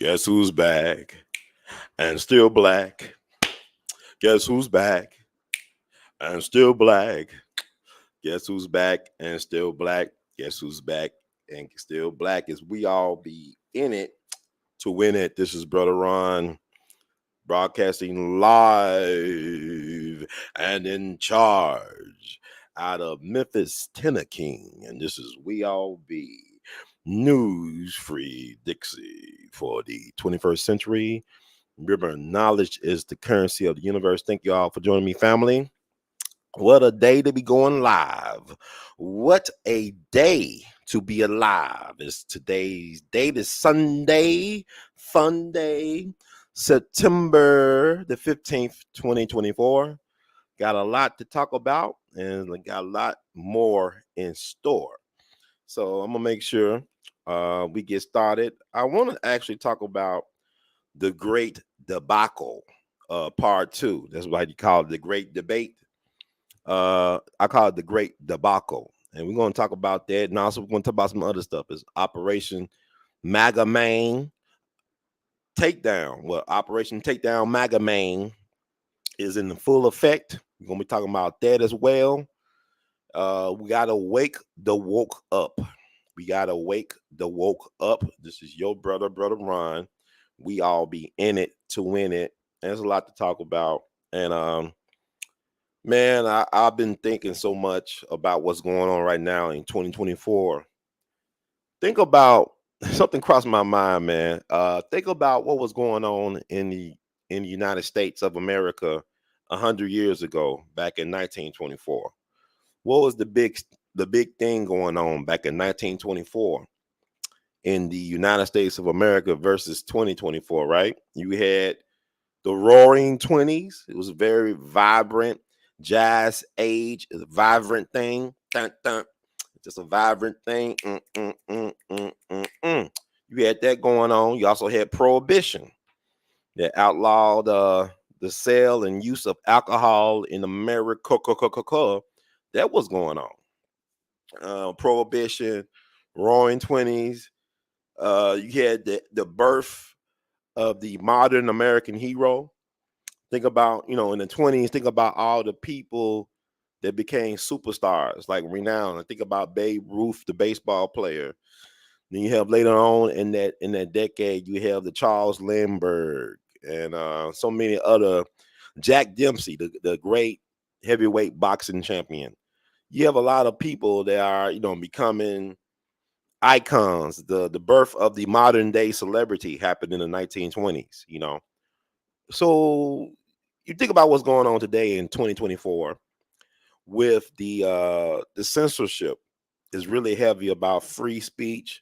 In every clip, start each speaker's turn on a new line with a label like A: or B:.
A: Guess who's back and still black? Guess who's back and still black? Guess who's back and still black? Guess who's back and still black? As we all be in it to win it. This is Brother Ron broadcasting live and in charge out of Memphis, Tennessee. And this is We All Be News Free Dixie for the 21st century. Remember, knowledge is the currency of the universe. Thank you all for joining me, family. What a day to be going live. What a day to be alive. It's today's date is Sunday, fun day, September the 15th, 2024. Got a lot to talk about and got a lot more in store. So I'm going to make sure we get started. I want to actually talk about the great debacle, part 2. That's why you call it the great debate. I call it the great debacle. And we're going to talk about that. And also we're going to talk about some other stuff. It's Operation MAGA Main Takedown. Well, Operation Takedown MAGA Main is in full effect. We're going to be talking about that as well. We got to wake the woke up. We got to wake the woke up. This is your brother Ron. We all be in it to win it. There's a lot to talk about. And, man, I've been thinking so much about what's going on right now in 2024. Think about something crossed my mind, man. Think about what was going on in the United States of America 100 years ago, back in 1924. What was the big thing going on back in 1924 in the United States of America versus 2024? Right? You had the Roaring 20s. It was a very vibrant jazz age, a vibrant thing. Dun, dun. Just a vibrant thing. You had that going on. You also had Prohibition that outlawed the sale and use of alcohol in America. That was going on. Prohibition, Roaring 20s. You had the birth of the modern American hero. Think about, in the 20s, think about all the people that became superstars, like renowned. I think about Babe Ruth, the baseball player. Then you have later on in that decade, you have the Charles Lindbergh and so many other, Jack Dempsey, the great heavyweight boxing champion. You have a lot of people that are, becoming icons. The birth of the modern day celebrity happened in the 1920s, So you think about what's going on today in 2024 with the censorship is really heavy about free speech,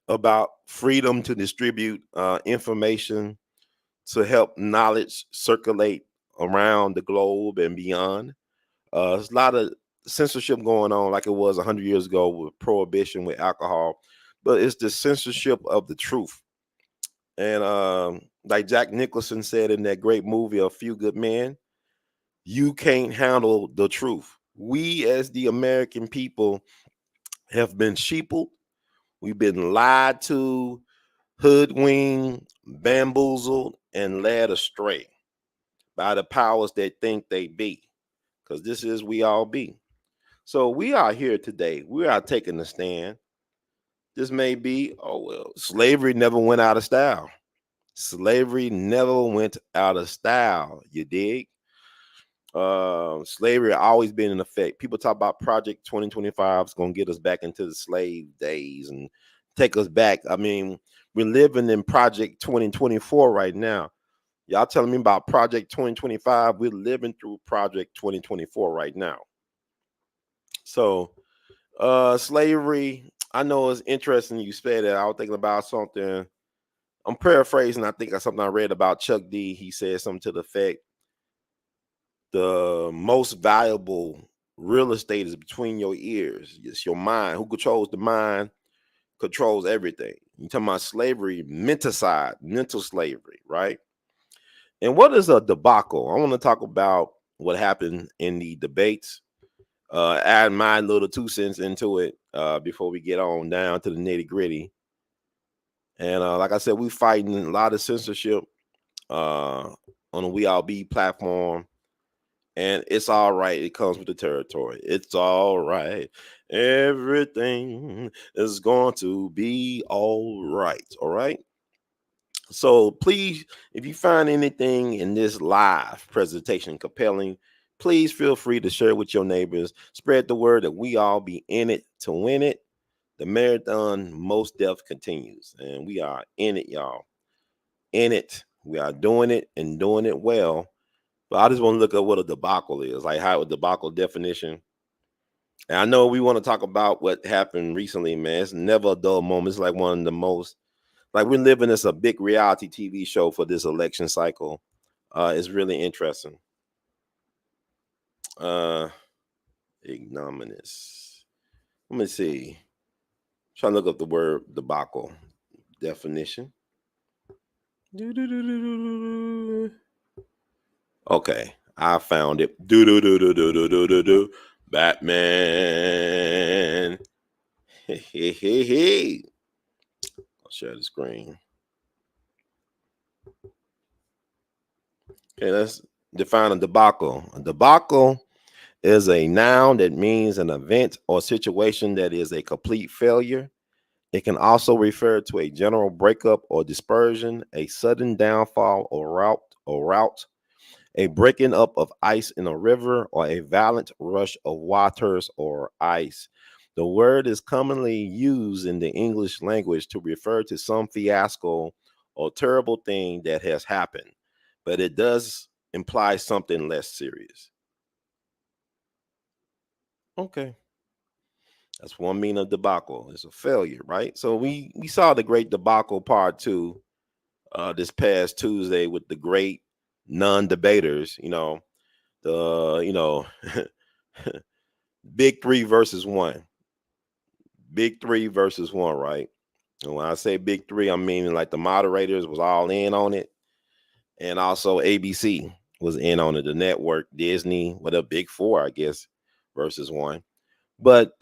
A: about freedom to distribute information to help knowledge circulate around the globe and beyond. There's a lot of censorship going on like it was 100 years ago with prohibition with alcohol, but it's the censorship of the truth. And like Jack Nicholson said in that great movie, A Few Good Men, you can't handle the truth. We as the American people have been sheepled. We've been lied to, hoodwinked, bamboozled, and led astray by the powers that think they be. Because this is We All Be. So we are here today. We are taking a stand. This may be, slavery never went out of style. Slavery never went out of style. You dig? Slavery always been in effect. People talk about Project 2025 is going to get us back into the slave days and take us back. I mean, we're living in Project 2024 right now. Y'all telling me about Project 2025? We're living through Project 2024 right now. So, slavery, I know it's interesting you said that. I was thinking about something. I'm paraphrasing. I think that's something I read about Chuck D. He said something to the effect, the most valuable real estate is between your ears. It's your mind. Who controls the mind controls everything. You're talking about slavery, mental slavery, right? And what is a debacle? I want to talk about what happened in the debates. Add my little 2 cents into it before we get on down to the nitty gritty. And like I said, we fighting a lot of censorship on the We All Be platform. And it's all right. It comes with the territory. It's all right. Everything is going to be all right. All right. So please, if you find anything in this live presentation compelling, please feel free to share with your neighbors. Spread the word that we all be in it to win it. The marathon most death continues, and we are in it, y'all. In it. We are doing it and doing it well. But I just want to look up what a debacle is, like how a debacle definition. And I know we want to talk about what happened recently, man. It's never a dull moment. It's like one of the most, like we're living this a big reality TV show for this election cycle. It's really interesting. Uh, ignominious. Let me see. Trying to look up the word debacle definition. Okay, I found it. Do do do do do do do do do. Batman. Hey hey hey. I'll share the screen. Okay, let's define a debacle. A debacle is a noun that means an event or situation that is a complete failure. It can also refer to a general breakup or dispersion, a sudden downfall or rout, a breaking up of ice in a river, or a violent rush of waters or ice. The word is commonly used in the English language to refer to some fiasco or terrible thing that has happened, but it does imply something less serious. Okay. That's one meaning of debacle. It's a failure, right? So we saw the great debacle part two this past Tuesday with the great non-debaters, the big three versus one. Big three versus one, right? And when I say big three, I'm meaning like the moderators was all in on it. And also ABC was in on it. The network, Disney, what a big four, I guess, versus one. But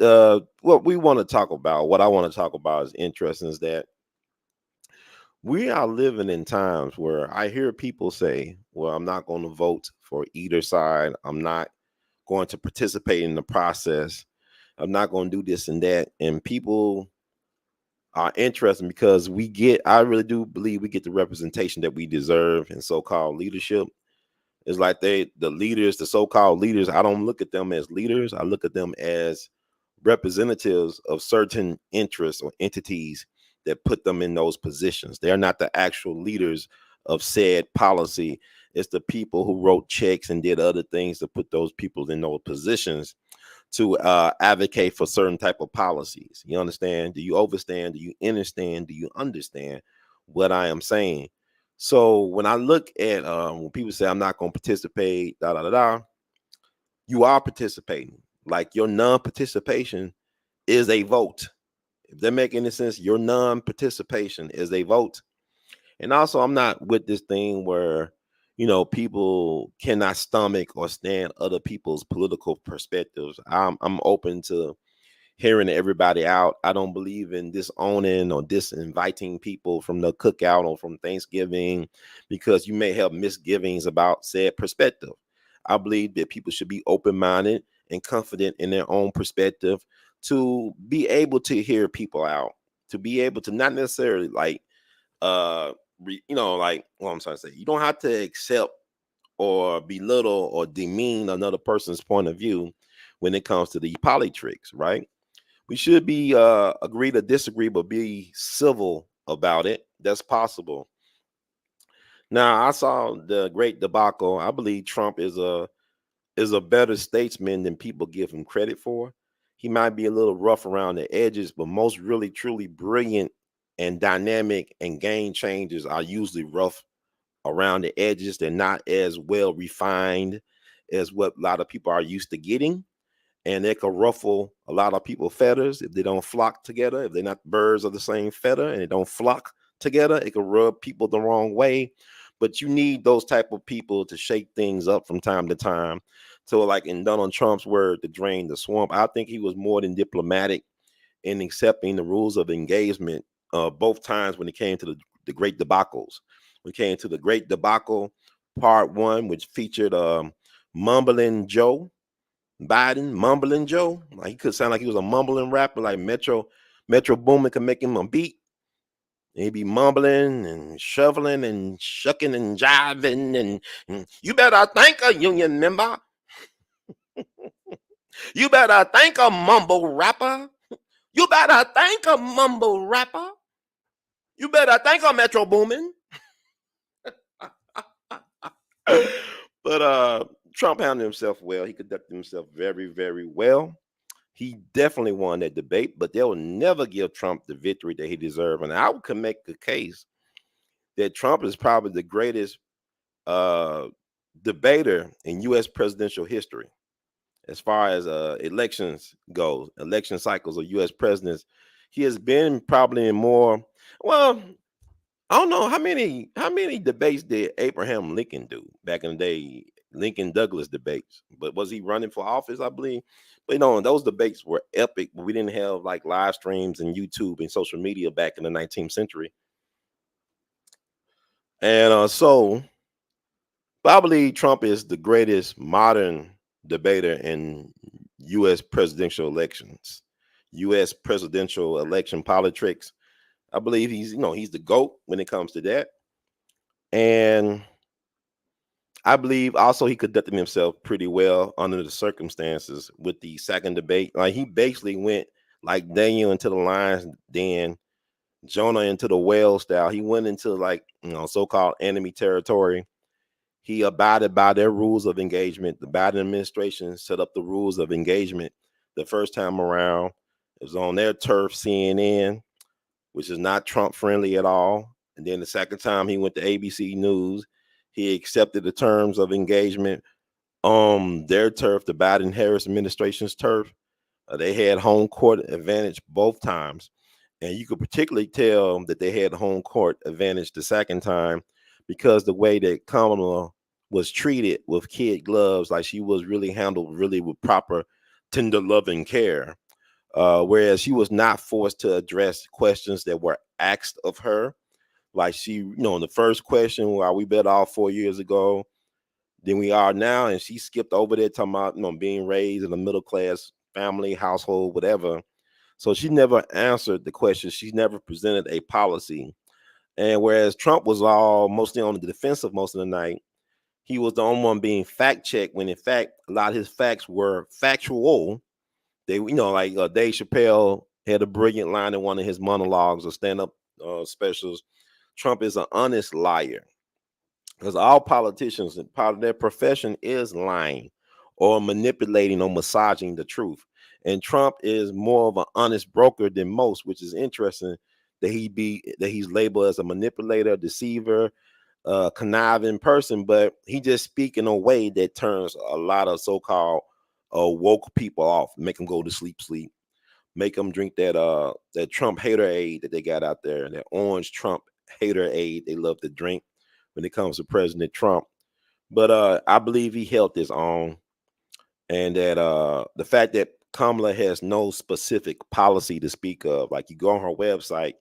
A: what we want to talk about, what I want to talk about is interesting is that we are living in times where I hear people say, well, I'm not going to vote for either side. I'm not going to participate in the process. I'm not going to do this and that. And people are interesting because I really do believe we get the representation that we deserve in so-called leadership. It's like the leaders, the so-called leaders, I don't look at them as leaders. I look at them as representatives of certain interests or entities that put them in those positions. They're not the actual leaders of said policy. It's the people who wrote checks and did other things to put those people in those positions to advocate for certain type of policies. You understand? Do you understand? Do you understand? Do you understand what I am saying? So when I look at when people say I'm not going to participate, da da da da, you are participating. Like your non-participation is a vote. If that make any sense, your non-participation is a vote. And also, I'm not with this thing where people cannot stomach or stand other people's political perspectives. I'm open to hearing everybody out. I don't believe in disowning or disinviting people from the cookout or from Thanksgiving because you may have misgivings about said perspective. I believe that people should be open-minded and confident in their own perspective to be able to hear people out, to be able to not necessarily like what I'm trying to say. You don't have to accept or belittle or demean another person's point of view when it comes to the politics, right? We should be agree to disagree, but be civil about it. That's possible. Now, I saw the great debacle. I believe Trump is a better statesman than people give him credit for. He might be a little rough around the edges, but most really truly brilliant and dynamic and game changers are usually rough around the edges. They're not as well refined as what a lot of people are used to getting. And it can ruffle a lot of people's feathers if they don't flock together. If they're not birds of the same feather and they don't flock together, it can rub people the wrong way. But you need those type of people to shake things up from time to time. So, like in Donald Trump's word, to drain the swamp, I think he was more than diplomatic in accepting the rules of engagement both times when it came to the great debacles. We came to the great debacle part one, which featured mumbling Joe Biden, mumbling Joe. Like he could sound like he was a mumbling rapper, like Metro Boomin could make him a beat. And he'd be mumbling and shoveling and shucking and jiving and you better thank a union member. You better thank a mumble rapper. You better thank a mumble rapper. You better thank a Metro Boomin. But Trump handled himself well. He conducted himself very, very well. He definitely won that debate, but they'll never give Trump the victory that he deserved. And I would make the case that Trump is probably the greatest debater in U.S. presidential history as far as elections goes, election cycles of U.S. presidents. He has been probably in more. Well, I don't know how many debates did Abraham Lincoln do back in the day, Lincoln Douglas debates. But was he running for office? I believe. But those debates were epic. But we didn't have like live streams and YouTube and social media back in the 19th century. And so I believe Trump is the greatest modern debater in U.S. presidential elections, U.S. presidential election politics. I believe he's the GOAT when it comes to that. And I believe also he conducted himself pretty well under the circumstances with the second debate. Like he basically went like Daniel into the lion's den, Jonah into the whale style. He went into like so-called enemy territory. He abided by their rules of engagement. The Biden administration set up the rules of engagement the first time around. It was on their turf, CNN, which is not Trump friendly at all. And then the second time he went to ABC News, he accepted the terms of engagement on their turf, the Biden Harris administration's turf. They had home court advantage both times. And you could particularly tell that they had home court advantage the second time because the way that Kamala was treated with kid gloves, like she was really handled really with proper tender loving care. Whereas she was not forced to address questions that were asked of her. Like she, in the first question, are we better off 4 years ago than we are now? And she skipped over there talking about, being raised in a middle class family, household, whatever. So she never answered the question. She never presented a policy. And whereas Trump was all mostly on the defensive most of the night, he was the only one being fact checked when in fact a lot of his facts were factual. They, like Dave Chappelle had a brilliant line in one of his monologues or stand-up specials. Trump is an honest liar because all politicians, part of their profession is lying or manipulating or massaging the truth. And Trump is more of an honest broker than most, which is interesting that he's labeled as a manipulator, deceiver, conniving person, but he just speak in a way that turns a lot of so-called woke people off, make them go to sleep, make them drink that Trump haterade that they got out there, that orange Trump haterade they love to drink when it comes to President Trump. But I believe he held his own, and that the fact that Kamala has no specific policy to speak of, like you go on her website,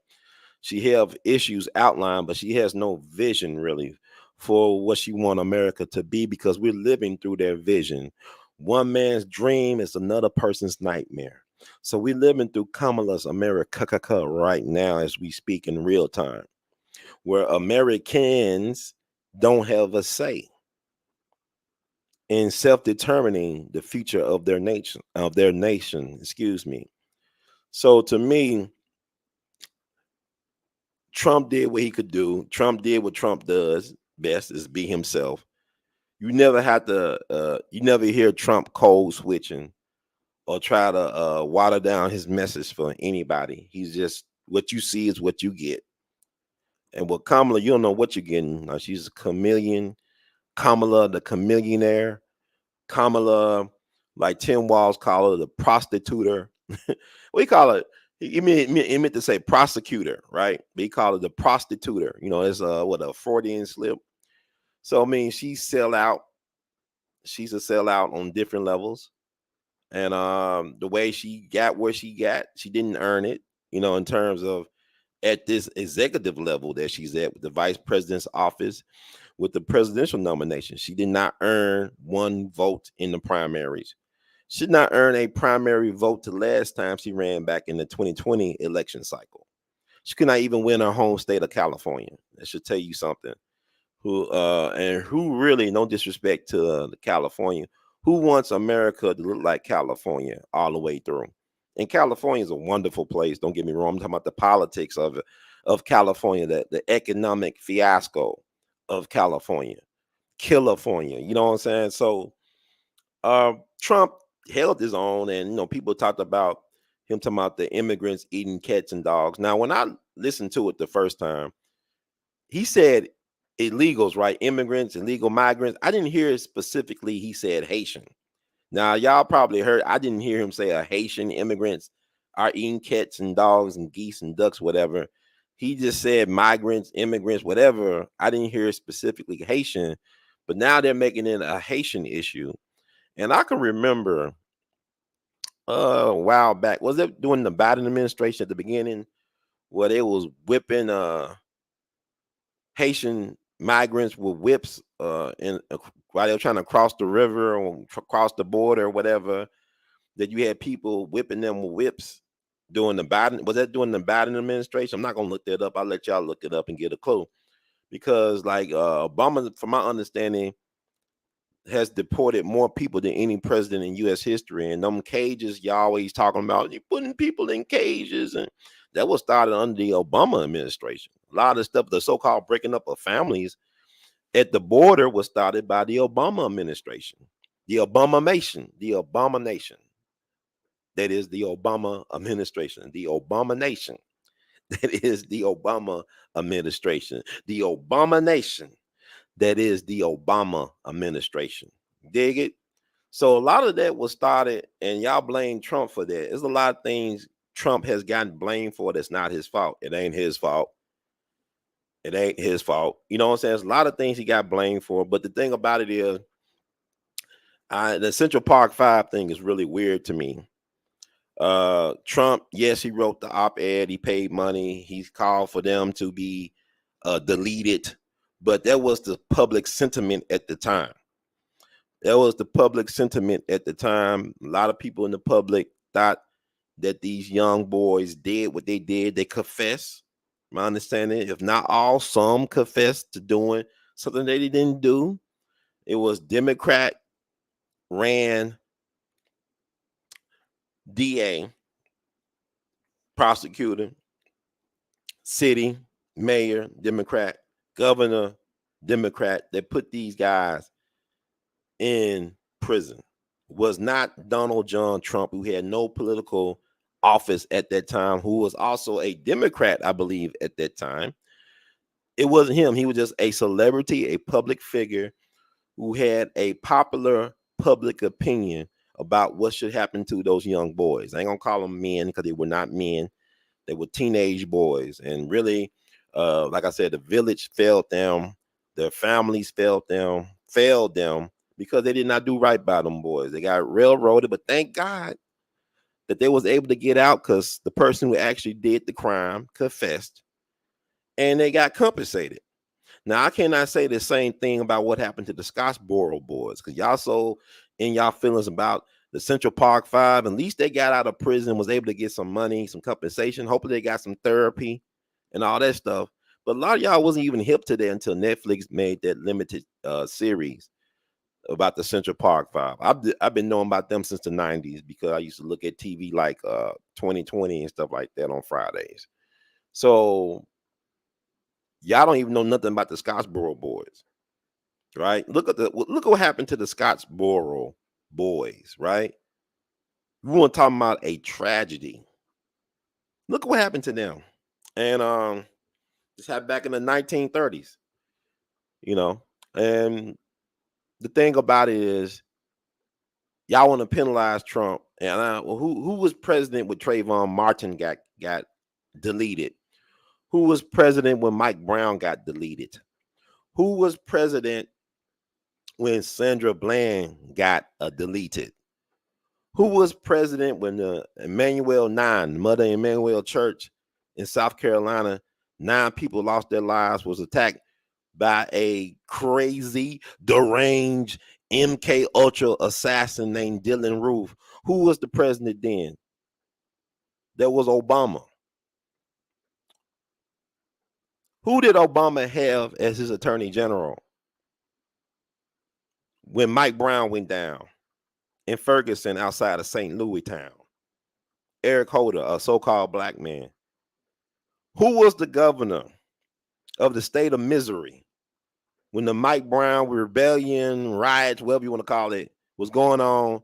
A: she have issues outlined, but she has no vision really for what she want America to be because we're living through their vision. One man's dream is another person's nightmare. So we're living through Kamala's America right now as we speak in real time, where Americans don't have a say in self-determining the future of their nation, excuse me. So to me, Trump did what he could do. Trump did what Trump does best, is be himself. You never have to you never hear Trump cold switching or try to water down his message for anybody. He's just, what you see is what you get. And with Kamala, you don't know what you're getting. She's a chameleon. Kamala, the chameleonaire. Kamala, like Tim Walz call her, the prostituter. We call it. He meant to say prosecutor, right? But he called it the prostituter. It's a Freudian slip. So I mean, she's a sellout on different levels. And the way she got where she got, she didn't earn it, in terms of at this executive level that she's at with the vice president's office, with the presidential nomination. She did not earn one vote in the primaries. She did not earn a primary vote the last time she ran back in the 2020 election cycle. She could not even win her home state of California. That should tell you something. Who really, no disrespect to California, who wants America to look like California all the way through? And California is a wonderful place. Don't get me wrong. I'm talking about the politics of California, the economic fiasco of California, California. You know what I'm saying? So Trump held his own, and people talked about him talking about the immigrants eating cats and dogs. Now, when I listened to it the first time, he said illegals, right? Immigrants, illegal migrants. I didn't hear specifically he said Haitian. Now, y'all probably heard, I didn't hear him say a Haitian immigrants are eating cats and dogs and geese and ducks, whatever. He just said migrants, immigrants, whatever. I didn't hear specifically Haitian, but now they're making it a Haitian issue. And I can remember a while back, was it during the Biden administration at the beginning, where they was whipping Haitian migrants with whips while they were trying to cross the river or cross the border or whatever, that you had people whipping them with whips during the Biden. Was that during the Biden administration? I'm not going to look that up. I'll let y'all look it up and get a clue. Because like Obama, from my understanding, has deported more people than any president in U.S. history. And them cages, y'all always talking about, you putting people in cages. And that was started under the Obama administration. A lot of stuff, the so-called breaking up of families at the border was started by the Obama administration. The abomination. That is the Obama administration. The abomination. That is the Obama administration. The abomination. That is the Obama administration. Dig it? So a lot of that was started, and y'all blame Trump for that. There's a lot of things Trump has gotten blamed for that's not his fault. It ain't his fault. It ain't his fault. You know what I'm saying? There's a lot of things he got blamed for, but the thing about it is, the Central Park 5 thing is really weird to me. Trump, yes, he wrote the op-ed, he paid money, he called for them to be deleted, but that was the public sentiment at the time. That was the public sentiment at the time. A lot of people in the public thought that these young boys did what they did. They confessed. My understanding, if not all, some confessed to doing something they didn't do. It was Democrat ran DA, prosecutor, city, mayor, Democrat, governor, Democrat, that put these guys in prison. Was not Donald John Trump, who had no political office at that time, who was also a Democrat, I believe, at that time. It wasn't him. He was just a celebrity, a public figure who had a popular public opinion about what should happen to those young boys. I ain't gonna call them men because they were not men. They were teenage boys. And really, like I said, the village failed them. Their families failed them because they did not do right by them boys. They got railroaded, but thank God that they was able to get out, because the person who actually did the crime confessed and they got compensated. Now, I cannot say the same thing about what happened to the Scottsboro boys, because y'all so in y'all feelings about the Central Park 5. At least they got out of prison, was able to get some money, some compensation. Hopefully they got some therapy and all that stuff. But a lot of y'all wasn't even hip to that until Netflix made that limited series about the Central Park 5. I've been knowing about them since the 90s, because I used to look at TV like 2020 and stuff like that on Fridays. So y'all don't even know nothing about the Scottsboro boys, right? Look at what happened to the Scottsboro boys, right? We want to talk about a tragedy. Look what happened to them. And this happened back in the 1930s, you know. And the thing about it is, y'all want to penalize Trump. And who was president when Trayvon Martin got deleted? Who was president when Mike Brown got deleted? Who was president when Sandra Bland got deleted? Who was president when the Emmanuel 9, Mother Emmanuel Church, in South Carolina. 9 people lost their lives, was attacked by a crazy, deranged MK Ultra assassin named Dylan Roof. Who was the president then? That was Obama. Who did Obama have as his attorney general when Mike Brown went down in Ferguson outside of St. Louis town? Eric Holder, a so-called black man. Who was the governor of the state of Missouri when the Mike Brown rebellion, riots, whatever you want to call it, was going on,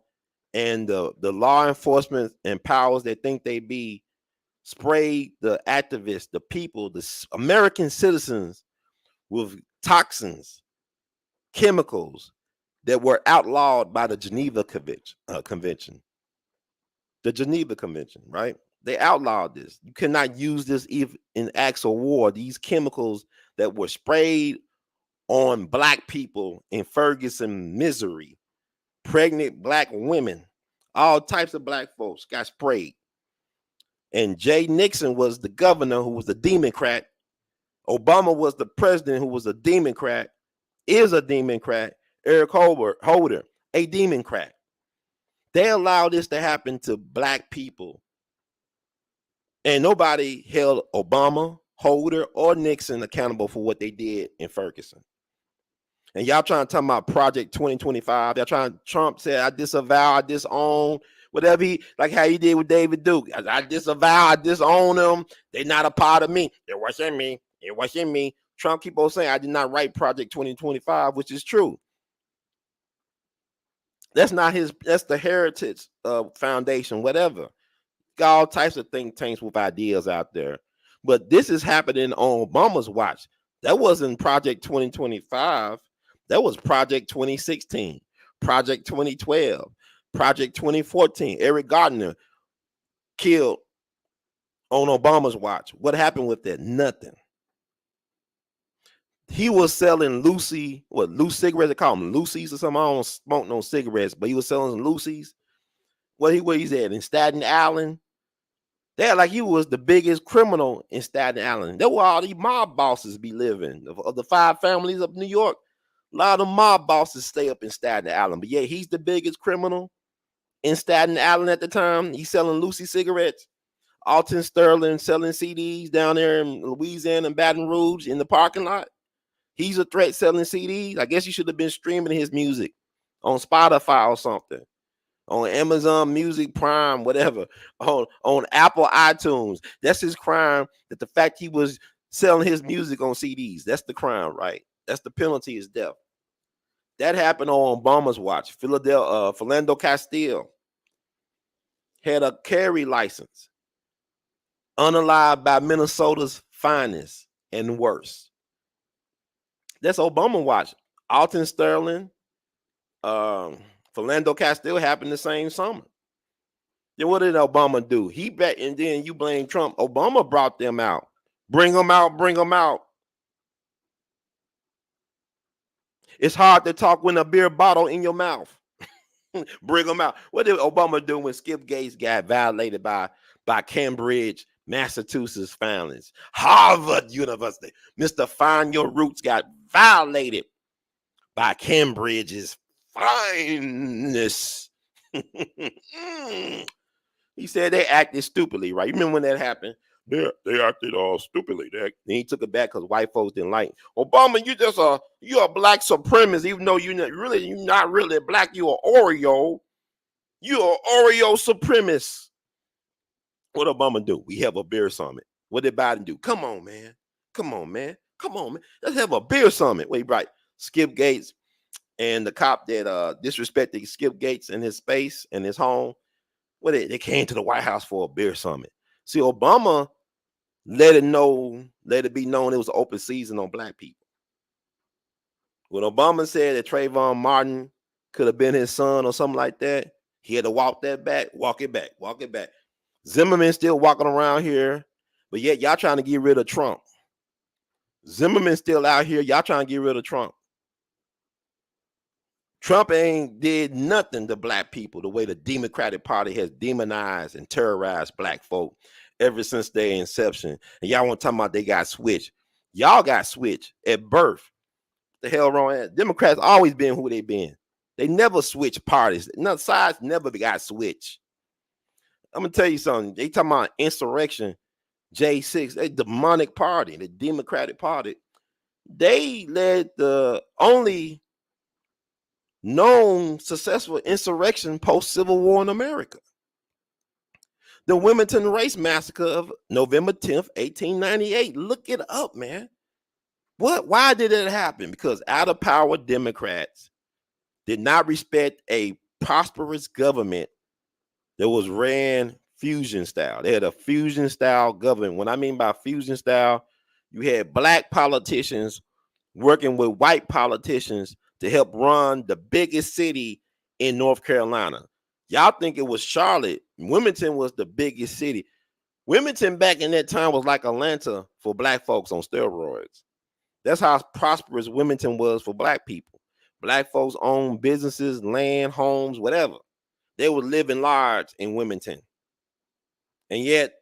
A: and the law enforcement and powers that think they be sprayed the activists, the people, the American citizens with toxins, chemicals that were outlawed by the Geneva Convention. The Geneva Convention, right? They outlawed this. You cannot use this even in acts of war. These chemicals that were sprayed on black people in Ferguson, Missouri, pregnant black women, all types of black folks got sprayed. And Jay Nixon was the governor who was a Democrat. Obama was the president who was a Democrat, is a Democrat. Eric Holder, a Democrat. They allowed this to happen to black people. And nobody held Obama, Holder, or Nixon accountable for what they did in Ferguson. And y'all trying to talk about Project 2025. Y'all trying, Trump said, I disavow, I disown, whatever he, like how he did with David Duke. I disavow, I disown them. They're not a part of me. It wasn't me. It wasn't me. Trump keep on saying, I did not write Project 2025, which is true. That's not his, that's the Heritage Foundation, whatever. Got all types of think tanks with ideas out there. But this is happening on Obama's watch. That wasn't Project 2025. That was Project 2016, Project 2012, Project 2014. Eric Gardner killed on Obama's watch. What happened with that? Nothing. He was selling loose cigarettes? They call them Lucy's or something. I don't smoke no cigarettes, but he was selling Lucy's. Where he's at? In Staten Island. They like he was the biggest criminal in Staten Island. That's where all these mob bosses be living. Of the 5 families of New York, a lot of mob bosses stay up in Staten Island. But yeah, he's the biggest criminal in Staten Island at the time. He's selling Lucy cigarettes. Alton Sterling selling CDs down there in Louisiana and Baton Rouge in the parking lot. He's a threat selling CDs. I guess you should have been streaming his music on Spotify or something, on Amazon Music Prime, whatever, on Apple iTunes. That's his crime. That the fact he was selling his music on CDs, that's the crime, right? That's the penalty, is death. That happened on Obama's watch. Philando Castile had a carry license, unalive by Minnesota's finest and worst. That's Obama watch. Alton Sterling, Philando Castile happened the same summer. Then what did Obama do? He bet, and then you blame Trump. Obama brought them out. Bring them out, bring them out. It's hard to talk when a beer bottle in your mouth. Bring them out. What did Obama do when Skip Gates got violated by Cambridge, Massachusetts felons? Harvard University, Mr. Find Your Roots got violated by Cambridge's finest. He said they acted stupidly, right? You remember when that happened? They acted all stupidly. Then he took it back because white folks didn't like Obama. You're a black supremacist, even though you're not really black. You're an Oreo. You're an Oreo supremacist. What Obama do? We have a beer summit. What did Biden do? Come on, man. Come on, man. Come on, man. Let's have a beer summit. Wait, right? Skip Gates and the cop that disrespected Skip Gates in his space and his home. They came to the White House for a beer summit. See, Obama let it be known it was an open season on black people. When Obama said that Trayvon Martin could have been his son or something like that, he had to walk it back. Zimmerman still walking around here, but yet y'all trying to get rid of Trump. Zimmerman still out here, y'all trying to get rid of Trump. Trump ain't did nothing to black people the way the Democratic Party has demonized and terrorized black folk. ever since their inception. And y'all want to talk about they got switched. Y'all got switched at birth. The hell wrong? Democrats always been who they been. They never switch parties. None sides never got switched. I'm gonna tell you something. They talking about insurrection, J6, a demonic party, the Democratic Party. They led the only known successful insurrection post-Civil War in America. The Wilmington Race Massacre of November 10th, 1898. Look it up, man. Why did it happen? Because out of power Democrats did not respect a prosperous government that was ran fusion style. They had a fusion style government. What I mean by fusion style, you had black politicians working with white politicians to help run the biggest city in North Carolina. Y'all think it was Charlotte. Wilmington was the biggest city. Wilmington back in that time was like Atlanta for black folks on steroids. That's how prosperous Wilmington was for black people. Black folks owned businesses, land, homes, whatever. They were living large in Wilmington. And yet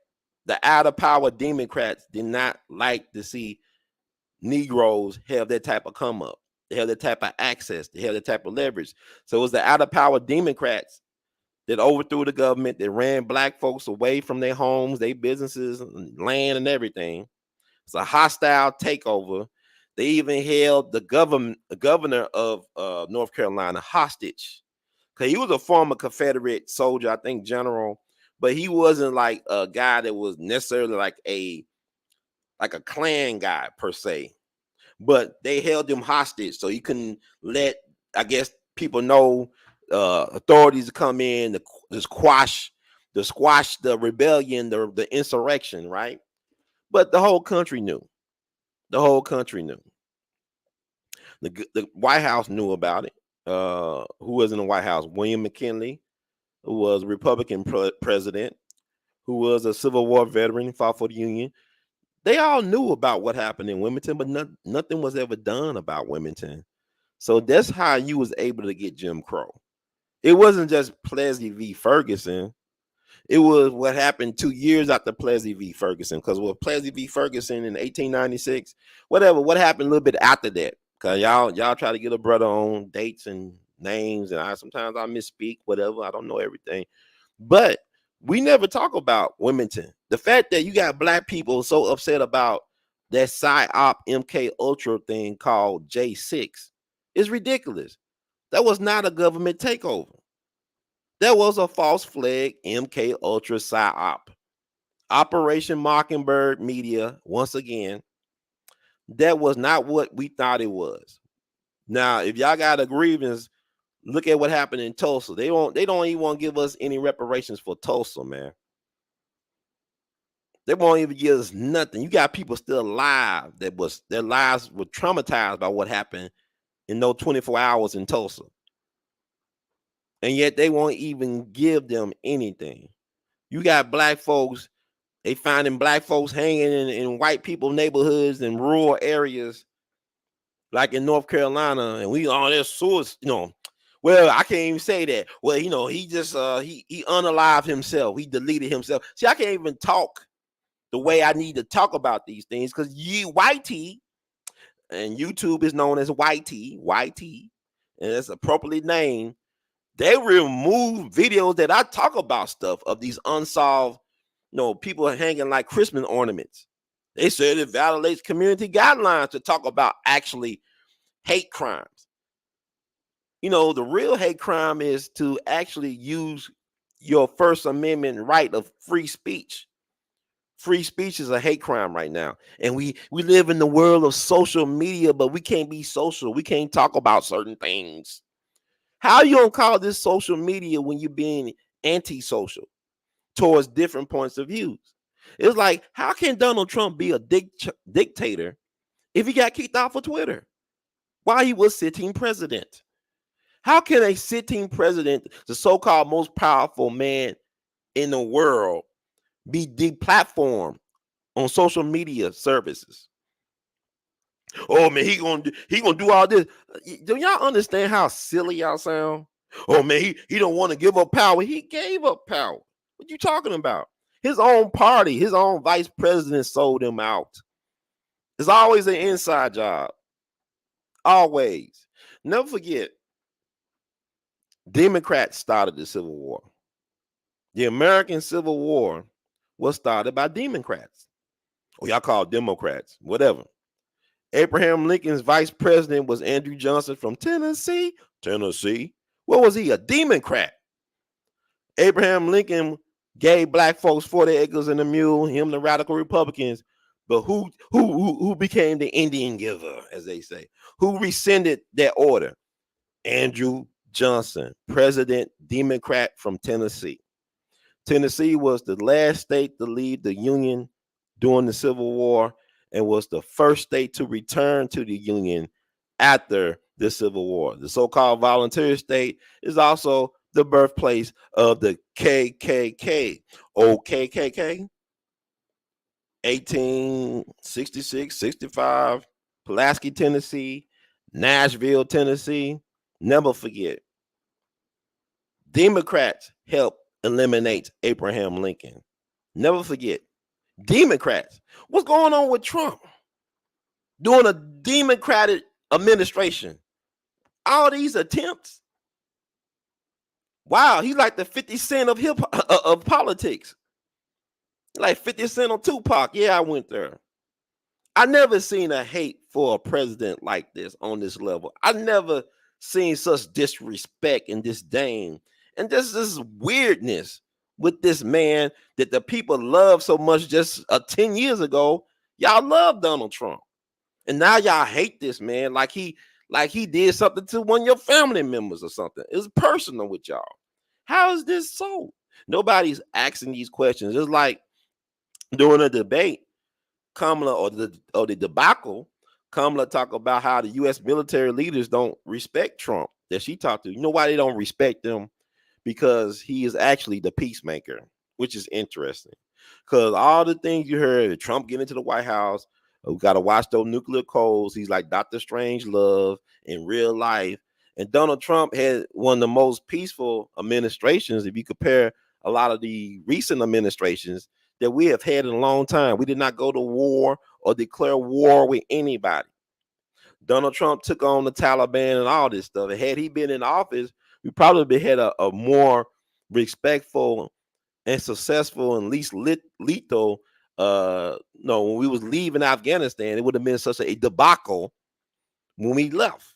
A: the out of power Democrats did not like to see Negroes have that type of come up. They have that type of access. They have that type of leverage. So it was the out of power Democrats that overthrew the government, that ran black folks away from their homes, their businesses, land, and everything. It's a hostile takeover. They even held the governor of North Carolina hostage. Because he was a former Confederate soldier, I think general, but he wasn't like a guy that was necessarily like a Klan guy per se. But they held him hostage so you couldn't let, I guess, people know authorities to come in to squash the rebellion, the insurrection, right? But the whole country knew. The whole country knew. The White House knew about it. Who was in the White House? William McKinley, who was a Republican president, who was a Civil War veteran, fought for the Union. They all knew about what happened in Wilmington, but nothing was ever done about Wilmington. So that's how you was able to get Jim Crow. It wasn't just Plessy v. Ferguson. It was what happened 2 years after Plessy v. Ferguson. Because with Plessy v. Ferguson in 1896, what happened a little bit after that? Because y'all try to get a brother on dates and names, and sometimes I misspeak, whatever. I don't know everything. But we never talk about Wilmington. The fact that you got black people so upset about that PSYOP MK Ultra thing called J6 is ridiculous. That was not a government takeover. That was a false flag MK Ultra PSYOP. Operation Mockingbird Media, once again, that was not what we thought it was. Now, if y'all got a grievance, look at what happened in Tulsa. They don't even want to give us any reparations for Tulsa, man. They won't even give us nothing. You got people still alive their lives were traumatized by what happened in those 24 hours in Tulsa. And yet they won't even give them anything. You got black folks, they finding black folks hanging in white people neighborhoods in rural areas, like in North Carolina, and we on this source, well, I can't even say that. Well, he just he unalived himself. He deleted himself. See, I can't even talk the way I need to talk about these things because YT, and YouTube is known as YT, and it's appropriately named. They remove videos that I talk about stuff of these unsolved, people are hanging like Christmas ornaments. They said it violates community guidelines to talk about actually hate crimes. The real hate crime is to actually use your First Amendment right of free speech. Free speech is a hate crime right now. And we live in the world of social media, but we can't be social. We can't talk about certain things. How you gonna call this social media when you're being antisocial towards different points of views? It's like, how can Donald Trump be a dictator if he got kicked off of Twitter while he was sitting president? How can a sitting president, the so-called most powerful man in the world, be deplatformed on social media services? Oh man, he gonna do all this. Do y'all understand how silly y'all sound? Oh man, he don't want to give up power. He gave up power. What you talking about? His own party, his own vice president sold him out. It's always an inside job. Always. Never forget, Democrats started the Civil War. The American Civil War was started by Democrats. Or y'all call Democrats, whatever. Abraham Lincoln's vice president was Andrew Johnson from Tennessee. What was he? A Democrat. Abraham Lincoln gave black folks 40 acres and a mule, him the radical Republicans. But who became the Indian giver, as they say? Who rescinded that order? Andrew Johnson, president, Democrat from Tennessee. Tennessee was the last state to leave the Union during the Civil War and was the first state to return to the Union after the Civil War. The so-called volunteer state is also the birthplace of the KKK. KKK, 1866, 65, Pulaski, Tennessee, Nashville, Tennessee. Never forget. Democrats helped eliminate Abraham Lincoln. Never forget. Democrats. What's going on with Trump? Doing a Democratic administration. All these attempts. Wow, he's like the 50 Cent of politics. Like 50 Cent on Tupac. Yeah, I went there. I never seen a hate for a president like this on this level. I never seen such disrespect and disdain and this weirdness with this man that the people love so much. Just 10 years ago, y'all loved Donald Trump, and now y'all hate this man like he did something to one of your family members or something. It's personal with y'all. How is this so? Nobody's asking these questions. It's like during a debate, Kamala or the debacle, Kamala talk about how the U.S. military leaders don't respect Trump that she talked to. You know why they don't respect them? Because he is actually the peacemaker, which is interesting. Because all the things you heard, Trump getting into the White House, we got to watch those nuclear codes. He's like Dr. Strangelove in real life. And Donald Trump had one of the most peaceful administrations if you compare a lot of the recent administrations that we have had in a long time. We did not go to war or declare war with anybody. Donald Trump took on the Taliban and all this stuff. And had he been in office, we probably had a more respectful and successful and least lethal. No, when we was leaving Afghanistan, it would have been such a debacle when we left,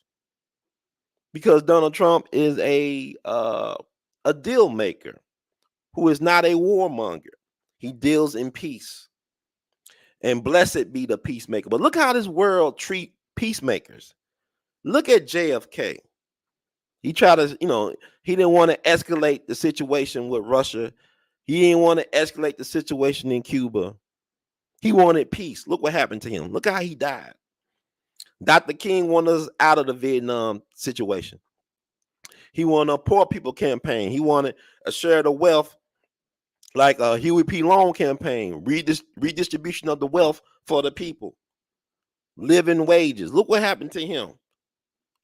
A: because Donald Trump is a deal maker who is not a warmonger. He deals in peace, and blessed be the peacemaker. But look how this world treat peacemakers. Look at JFK. He tried to, he didn't want to escalate the situation with Russia. He didn't want to escalate the situation in Cuba. He wanted peace. Look what happened to him. Look how he died. Dr. King wanted us out of the Vietnam situation. He wanted a poor people campaign. He wanted a share of the wealth, like a Huey P. Long campaign, redistribution of the wealth for the people, living wages. Look what happened to him.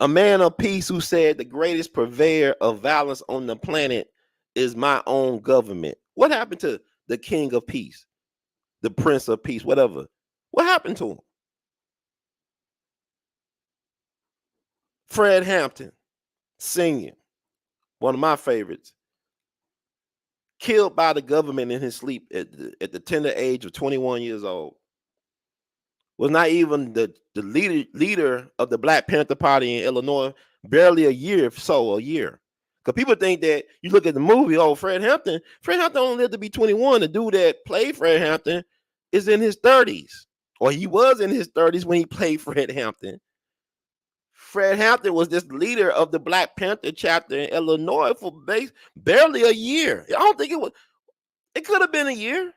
A: A man of peace who said the greatest purveyor of violence on the planet is my own government. What happened to the king of peace, the prince of peace, whatever? What happened to him? Fred Hampton, Sr., one of my favorites, killed by the government in his sleep at the tender age of 21 years old. Was not even the leader of the Black Panther Party in Illinois, barely a year. Because people think that you look at the movie, Fred Hampton only lived to be 21. The dude that played Fred Hampton is in his 30s, or he was in his 30s when he played Fred Hampton. Fred Hampton was this leader of the Black Panther chapter in Illinois for barely a year. I don't think it could have been a year,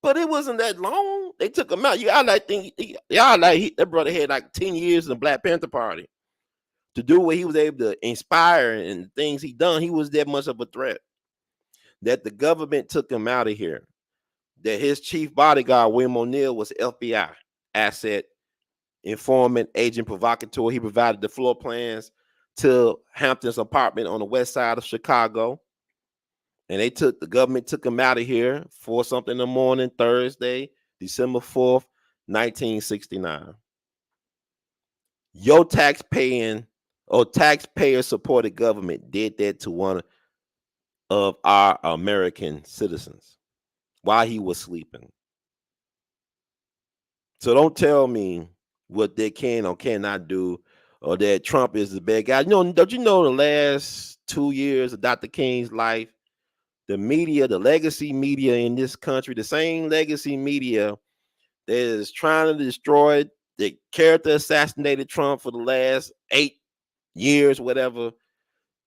A: but it wasn't that long. They took him out. That brother had like 10 years in the Black Panther Party. To do what he was able to inspire and the things he done, he was that much of a threat that the government took him out of here. That his chief bodyguard, William O'Neill, was FBI asset, informant, agent, provocateur. He provided the floor plans to Hampton's apartment on the west side of Chicago. And the government took him out of here 4 something in the morning, Thursday, December 4th, 1969. Your taxpaying or taxpayer supported government did that to one of our American citizens while he was sleeping. So don't tell me what they can or cannot do, or that Trump is the bad guy. Don't you know the last 2 years of Dr. King's life, the media, the legacy media in this country, the same legacy media that is trying to destroy the character assassinated Trump for the last 8 years, whatever,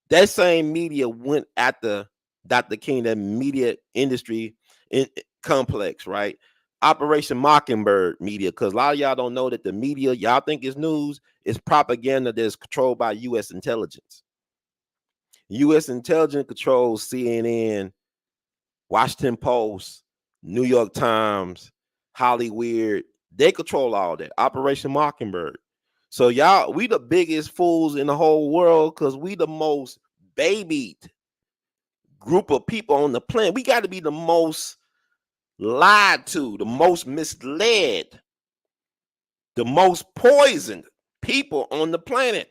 A: that same media went after Dr. King, that media industry complex, right? Operation Mockingbird media, because a lot of y'all don't know that the media, y'all think is news, is propaganda that's controlled by U.S. intelligence. U.S. intelligence controls CNN, Washington Post, New York Times, Hollywood. They control all that. Operation Mockingbird. So y'all, we the biggest fools in the whole world because we the most babied group of people on the planet. We got to be the most lied to, the most misled, the most poisoned people on the planet,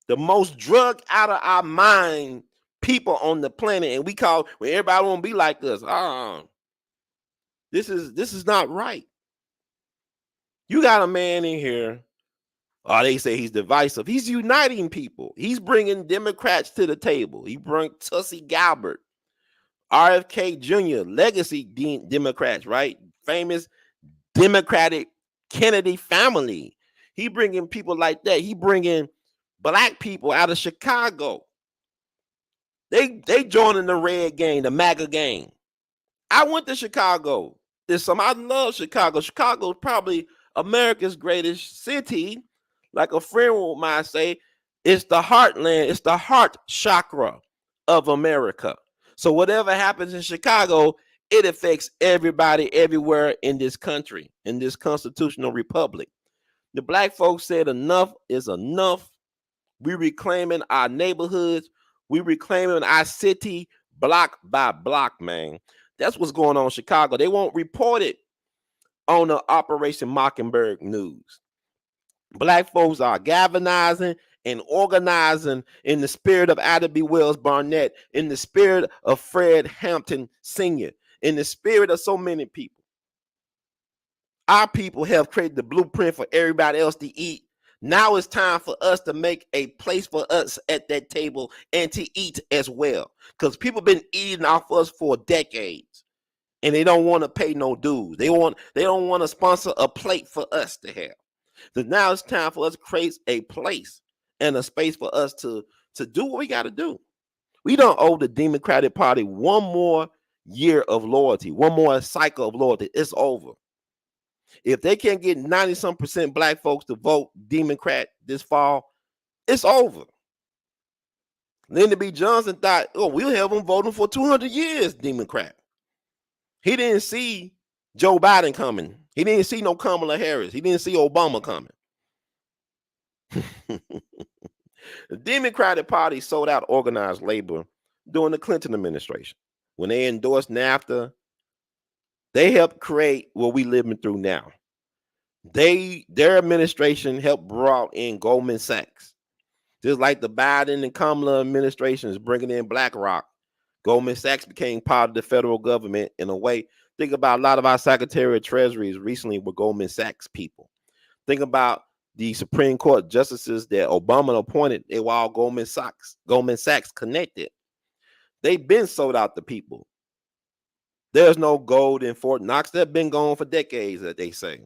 A: the most drug out of our mind people on the planet. And we call when everybody want to be like us. This is not right. You got a man in here. Oh, they say he's divisive. He's uniting people. He's bringing Democrats to the table. He brought Tulsi Gabbard, RFK Jr., legacy Democrats, right? Famous Democratic Kennedy family. He bringing people like that. He bringing black people out of Chicago. They joining the red gang, the MAGA gang. I went to Chicago. I love Chicago. Chicago is probably America's greatest city. Like a friend might say, it's the heartland, it's the heart chakra of America. So whatever happens in Chicago, it affects everybody everywhere in this country, in this constitutional republic. The black folks said enough is enough. We reclaiming our neighborhoods. We reclaiming our city block by block, man. That's what's going on in Chicago. They won't report it on the Operation Mockingbird news. Black folks are galvanizing and organizing in the spirit of Ida B. Wells Barnett, in the spirit of Fred Hampton Sr., in the spirit of so many people. Our people have created the blueprint for everybody else to eat. Now it's time for us to make a place for us at that table and to eat as well. Because people been eating off us for decades. And they don't want to pay no dues. They don't want to sponsor a plate for us to have. So now it's time for us to create a place and a space for us to do what we got to do. We don't owe the Democratic Party one more year of loyalty, one more cycle of loyalty. It's over. If they can't get 90-some% black folks to vote Democrat this fall, it's over. Lyndon B. Johnson thought, we'll have them voting for 200 years Democrat. He didn't see Joe Biden coming. He didn't see no Kamala Harris. He didn't see Obama coming. The Democratic Party sold out organized labor during the Clinton administration. When they endorsed NAFTA, they helped create what we living through now. Their administration helped brought in Goldman Sachs. Just like the Biden and Kamala administration is bringing in BlackRock, Goldman Sachs became part of the federal government in a way. Think about a lot of our Secretary of Treasuries recently were Goldman Sachs people. Think about the Supreme Court justices that Obama appointed. They were all Goldman Sachs connected. They've been sold out to people. There's no gold in Fort Knox. They've been gone for decades, that they say.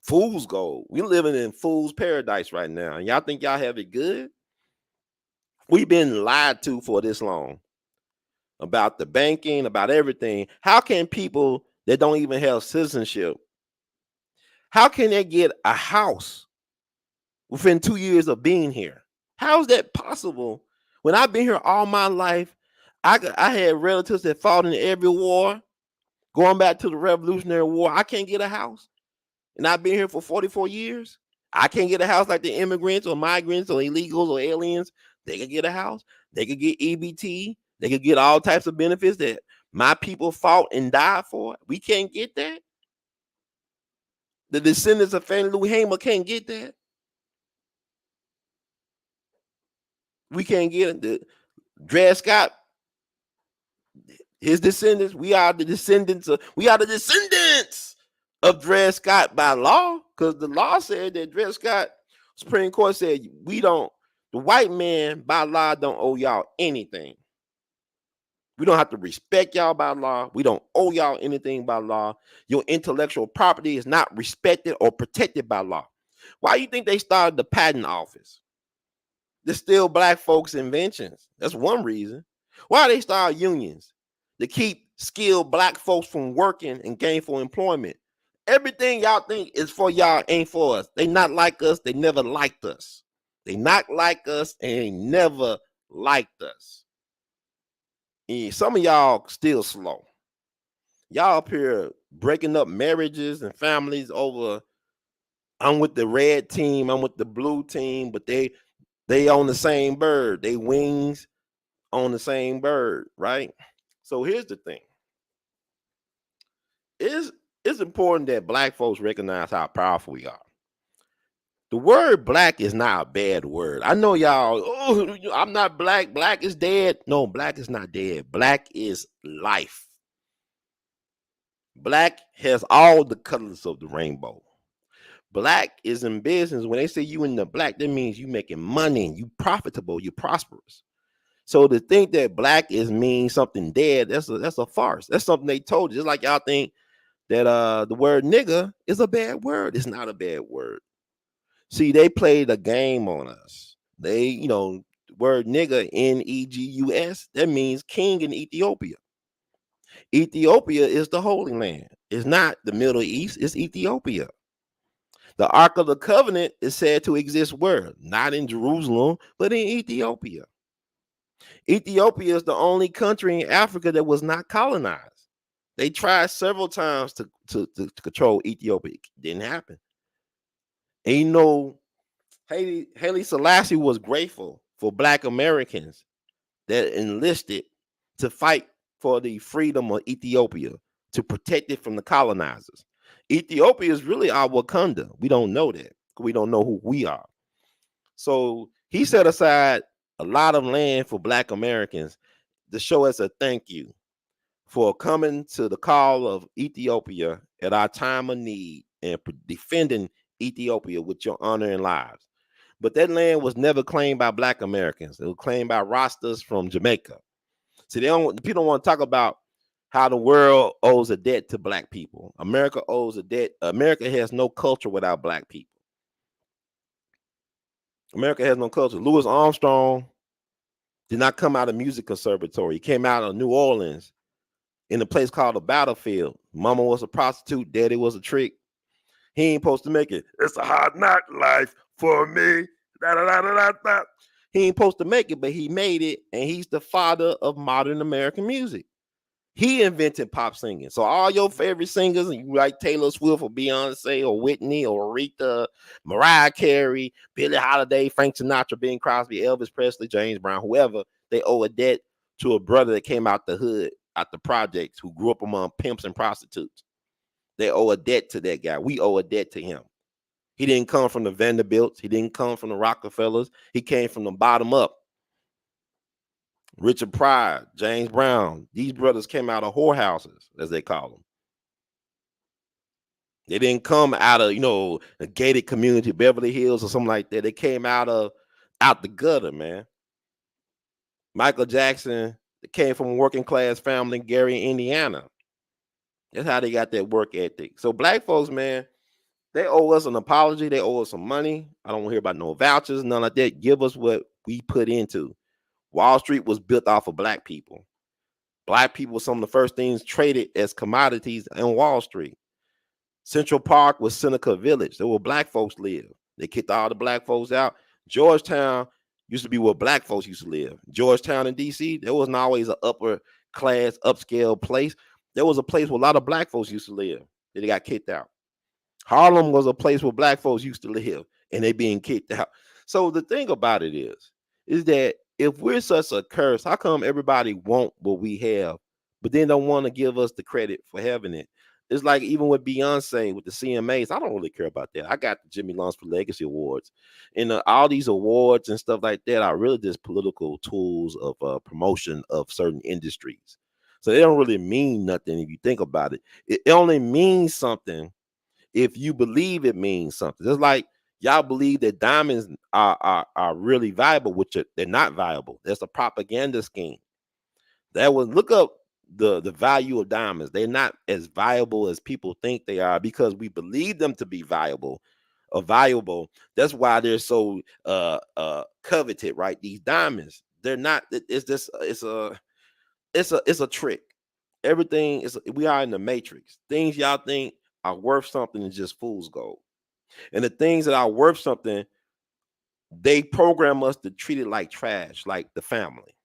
A: Fool's gold. We're living in fool's paradise right now. Y'all think y'all have it good? We've been lied to for this long about the banking, about everything. How can people that don't even have citizenship, how can they get a house within 2 years of being here? How is that possible? When I've been here all my life, I had relatives that fought in every war, going back to the Revolutionary War. I can't get a house. And I've been here for 44 years. I can't get a house like the immigrants or migrants or illegals or aliens. They can get a house. They can get EBT.
B: They could get all types of benefits that my people fought and died for. We can't get that. The descendants of Fannie Lou Hamer can't get that. We can't get it. Dred Scott, his descendants, we are the descendants of Dred Scott by law, because the law said that Dred Scott, Supreme Court said the white man by law don't owe y'all anything. We don't have to respect y'all by law. We don't owe y'all anything by law. Your intellectual property is not respected or protected by law. Why do you think they started the patent office? To steal black folks' inventions. That's one reason. Why they start unions? To keep skilled black folks from working and gainful employment. Everything y'all think is for y'all ain't for us. They not like us. They never liked us. They not like us and they never liked us. And some of y'all still slow. Y'all up here breaking up marriages and families over, I'm with the red team, I'm with the blue team, but they on the same bird. They wings on the same bird, right? So here's the thing. It's important that black folks recognize how powerful we are. The word black is not a bad word. I know y'all, oh, I'm not black. Black is dead. No, black is not dead. Black is life. Black has all the colors of the rainbow. Black is in business. When they say you in the black, that means you making money, you profitable, you prosperous. So to think that black is means something dead, that's a farce. That's something they told you. Just like y'all think that the word nigga is a bad word. It's not a bad word. See, they played a game on us. They, word nigga, Negus, that means king in Ethiopia. Ethiopia is the Holy Land. It's not the Middle East, it's Ethiopia. The Ark of the Covenant is said to exist where? Not in Jerusalem, but in Ethiopia. Ethiopia is the only country in Africa that was not colonized. They tried several times to control Ethiopia. It didn't happen. And Haile Selassie was grateful for Black Americans that enlisted to fight for the freedom of Ethiopia, to protect it from the colonizers. Ethiopia is really our Wakanda. We don't know that. We don't know who we are. So he set aside a lot of land for Black Americans to show us a thank you for coming to the call of Ethiopia at our time of need and defending Ethiopia with your honor and lives. But that land was never claimed by Black Americans. It was claimed by Rastas from Jamaica. See, people don't want to talk about how the world owes a debt to Black people. America owes a debt. America has no culture without Black people. America has no culture. Louis Armstrong did not come out of music conservatory. He came out of New Orleans in a place called the Battlefield. Mama was a prostitute. Daddy was a trick. He ain't supposed to make it. It's a hard knock life for me. Da, da, da, da, da. He ain't supposed to make it, but he made it, and he's the father of modern American music. He invented pop singing. So all your favorite singers, you like Taylor Swift or Beyonce or Whitney or Aretha, Mariah Carey, Billie Holiday, Frank Sinatra, Bing Crosby, Elvis Presley, James Brown, whoever, they owe a debt to a brother that came out the hood, out the projects, who grew up among pimps and prostitutes. They owe a debt to that guy. We owe a debt to him. He didn't come from the Vanderbilts. He didn't come from the Rockefellers. He came from the bottom up. Richard Pryor, James Brown, these brothers came out of whorehouses, as they call them. They didn't come out of, a gated community, Beverly Hills or something like that. They came out the gutter, man. Michael Jackson came from a working class family in Gary, Indiana. That's how they got that work ethic. So Black folks, man, they owe us an apology. They owe us some money. I don't want to hear about no vouchers, none like that. Give us what we put into. Wall Street was built off of Black people. Black people were some of the first things traded as commodities on Wall Street. Central Park was Seneca Village. There were Black folks live. They kicked all the Black folks out. Georgetown used to be where Black folks used to live. Georgetown in D.C., there wasn't always an upper class, upscale place. There was a place where a lot of Black folks used to live. They got kicked out. Harlem was a place where Black folks used to live, and they being kicked out. So the thing about it is that If we're such a curse, how come everybody want what we have, but then don't want to give us the credit for having it? It's like even with Beyonce with the CMAs, I don't really care about that. I got the Jimmy Lunsford Legacy Awards, and all these awards and stuff like that are really just political tools of promotion of certain industries. So they don't really mean nothing if you think about it. It only means something if you believe it means something. It's like y'all believe that diamonds are really valuable, which they're not valuable. That's a propaganda scheme. That was look up the value of diamonds. They're not as valuable as people think they are because we believe them to be valuable or valuable. That's why they're so coveted, right? These diamonds. They're not, it's just it's a trick. Everything is, we are in the matrix. Things y'all think are worth something is just fool's gold. And the things that are worth something, they program us to treat it like trash, like the family.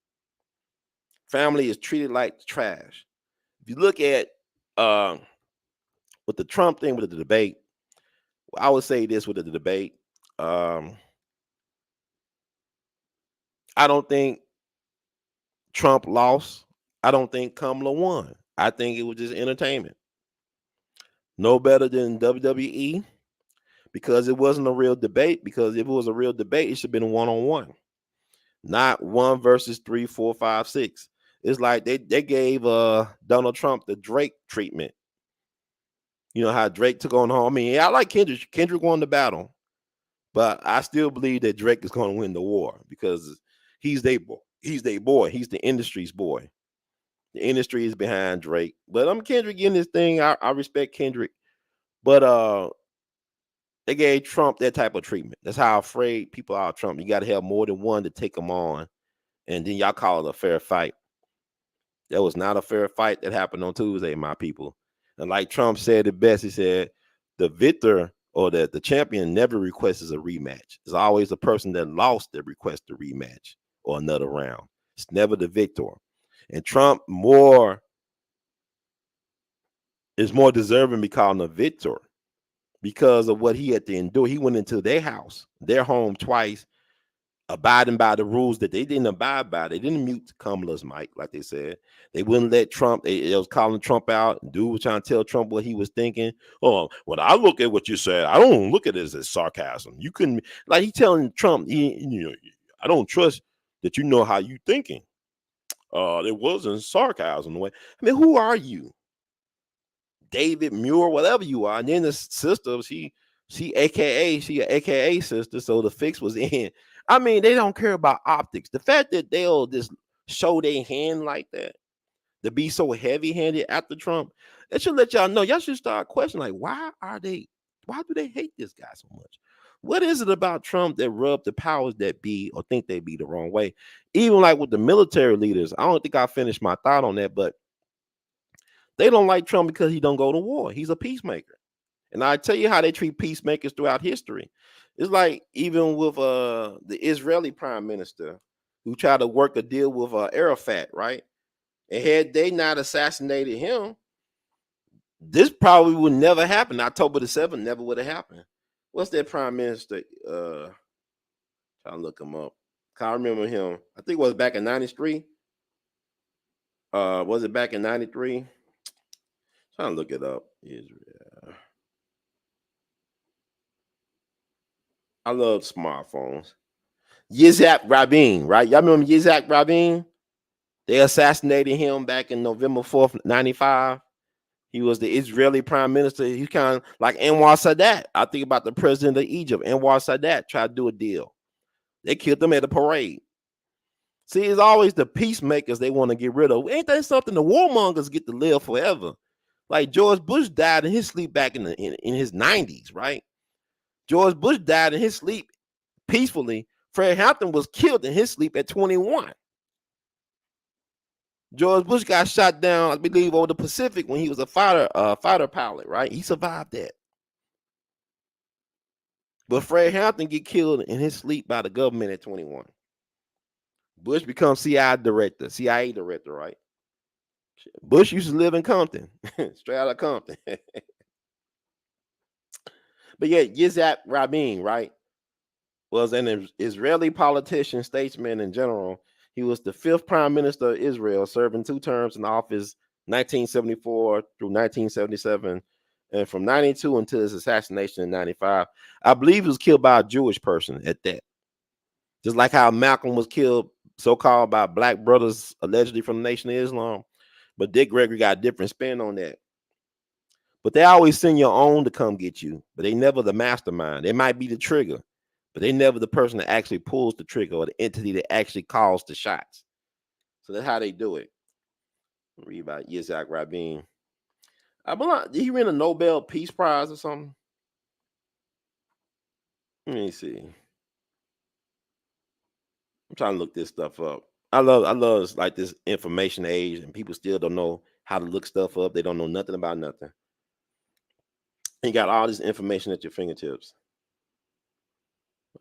B: Family is treated like trash. If you look at with the Trump thing with the debate, I would say this with the debate. Um, I don't think Trump lost. I don't think Kamala won. I think it was just entertainment. No better than WWE because it wasn't a real debate. Because if it was a real debate, it should have been one-on-one, not 1 versus 3, 4, 5, 6. It's like they gave Donald Trump the Drake treatment. You know how Drake took on home. I mean, I like Kendrick. Kendrick won the battle, but I still believe that Drake is going to win the war because he's their boy. He's their boy. He's the industry's boy. The industry is behind Drake. But I'm Kendrick in this thing. I respect Kendrick. But they gave Trump that type of treatment. That's how afraid people are of Trump. You got to have more than one to take him on. And then y'all call it a fair fight. That was not a fair fight that happened on Tuesday, my people. And like Trump said it best, he said, the victor or the champion never requests a rematch. It's always the person that lost that requests a rematch or another round. It's never the victor. And Trump is more deserving to be called a victor because of what he had to endure. He went into their house, their home twice, abiding by the rules that they didn't abide by. They didn't mute Kamala's mic, like they said. They wouldn't let Trump, they was calling Trump out. Dude was trying to tell Trump what he was thinking. Oh, when I look at what you said, I don't look at it as sarcasm. You couldn't, like he telling Trump, I don't trust that you know how you thinking. It wasn't sarcasm. I mean, who are you? David Muir, whatever you are. And then the sister, she she a AKA sister, so the fix was in. I mean, they don't care about optics. The fact that they'll just show their hand like that, to be so heavy-handed after Trump, that should let y'all know. Y'all should start questioning, like, why do they hate this guy so much? What is it about Trump that rub the powers that be or think they be the wrong way? Even like with the military leaders, I don't think I finished my thought on that, but they don't like Trump because he don't go to war. He's a peacemaker. And I tell you how they treat peacemakers throughout history. It's like even with the Israeli prime minister who tried to work a deal with Arafat, right? And had they not assassinated him, this probably would never happen. October the 7th never would have happened. What's that prime minister? Trying to look him up. Can't remember him. I think it was back in 93. Was it back in 93? Trying to look it up. Israel. I love smartphones. Yitzhak Rabin, right? Y'all remember Yitzhak Rabin? They assassinated him back in November 4th, 95. He was the Israeli prime minister. He's kind of like Anwar Sadat. I think about the president of Egypt, Anwar Sadat, tried to do a deal. They killed him at a parade. See, it's always the peacemakers they want to get rid of. Ain't that something? The warmongers get to live forever. Like George Bush died in his sleep back in his 90s, right? George Bush died in his sleep peacefully. Fred Hampton was killed in his sleep at 21. George Bush got shot down, I believe, over the Pacific when he was a fighter pilot, right? He survived that. But Fred Hampton get killed in his sleep by the government at 21. Bush becomes CIA director, right? Bush used to live in Compton, straight out of Compton. But yeah, Yitzhak Rabin, right? was an Israeli politician, statesman in general. He was the fifth prime minister of Israel, serving 2 terms in office, 1974 through 1977, and from 92 until his assassination in 95. I believe he was killed by a Jewish person at that. Just like how Malcolm was killed, so-called by black brothers, allegedly from the Nation of Islam. But Dick Gregory got a different spin on that. But they always send your own to come get you, but they never the mastermind. They might be the trigger, but they never the person that actually pulls the trigger or the entity that actually calls the shots. So that's how they do it. Read about Yitzhak Rabin. I believe did he win a Nobel Peace Prize or something? Let me see. I'm trying to look this stuff up. I love like this information age, and people still don't know how to look stuff up. They don't know nothing about nothing. You got all this information at your fingertips.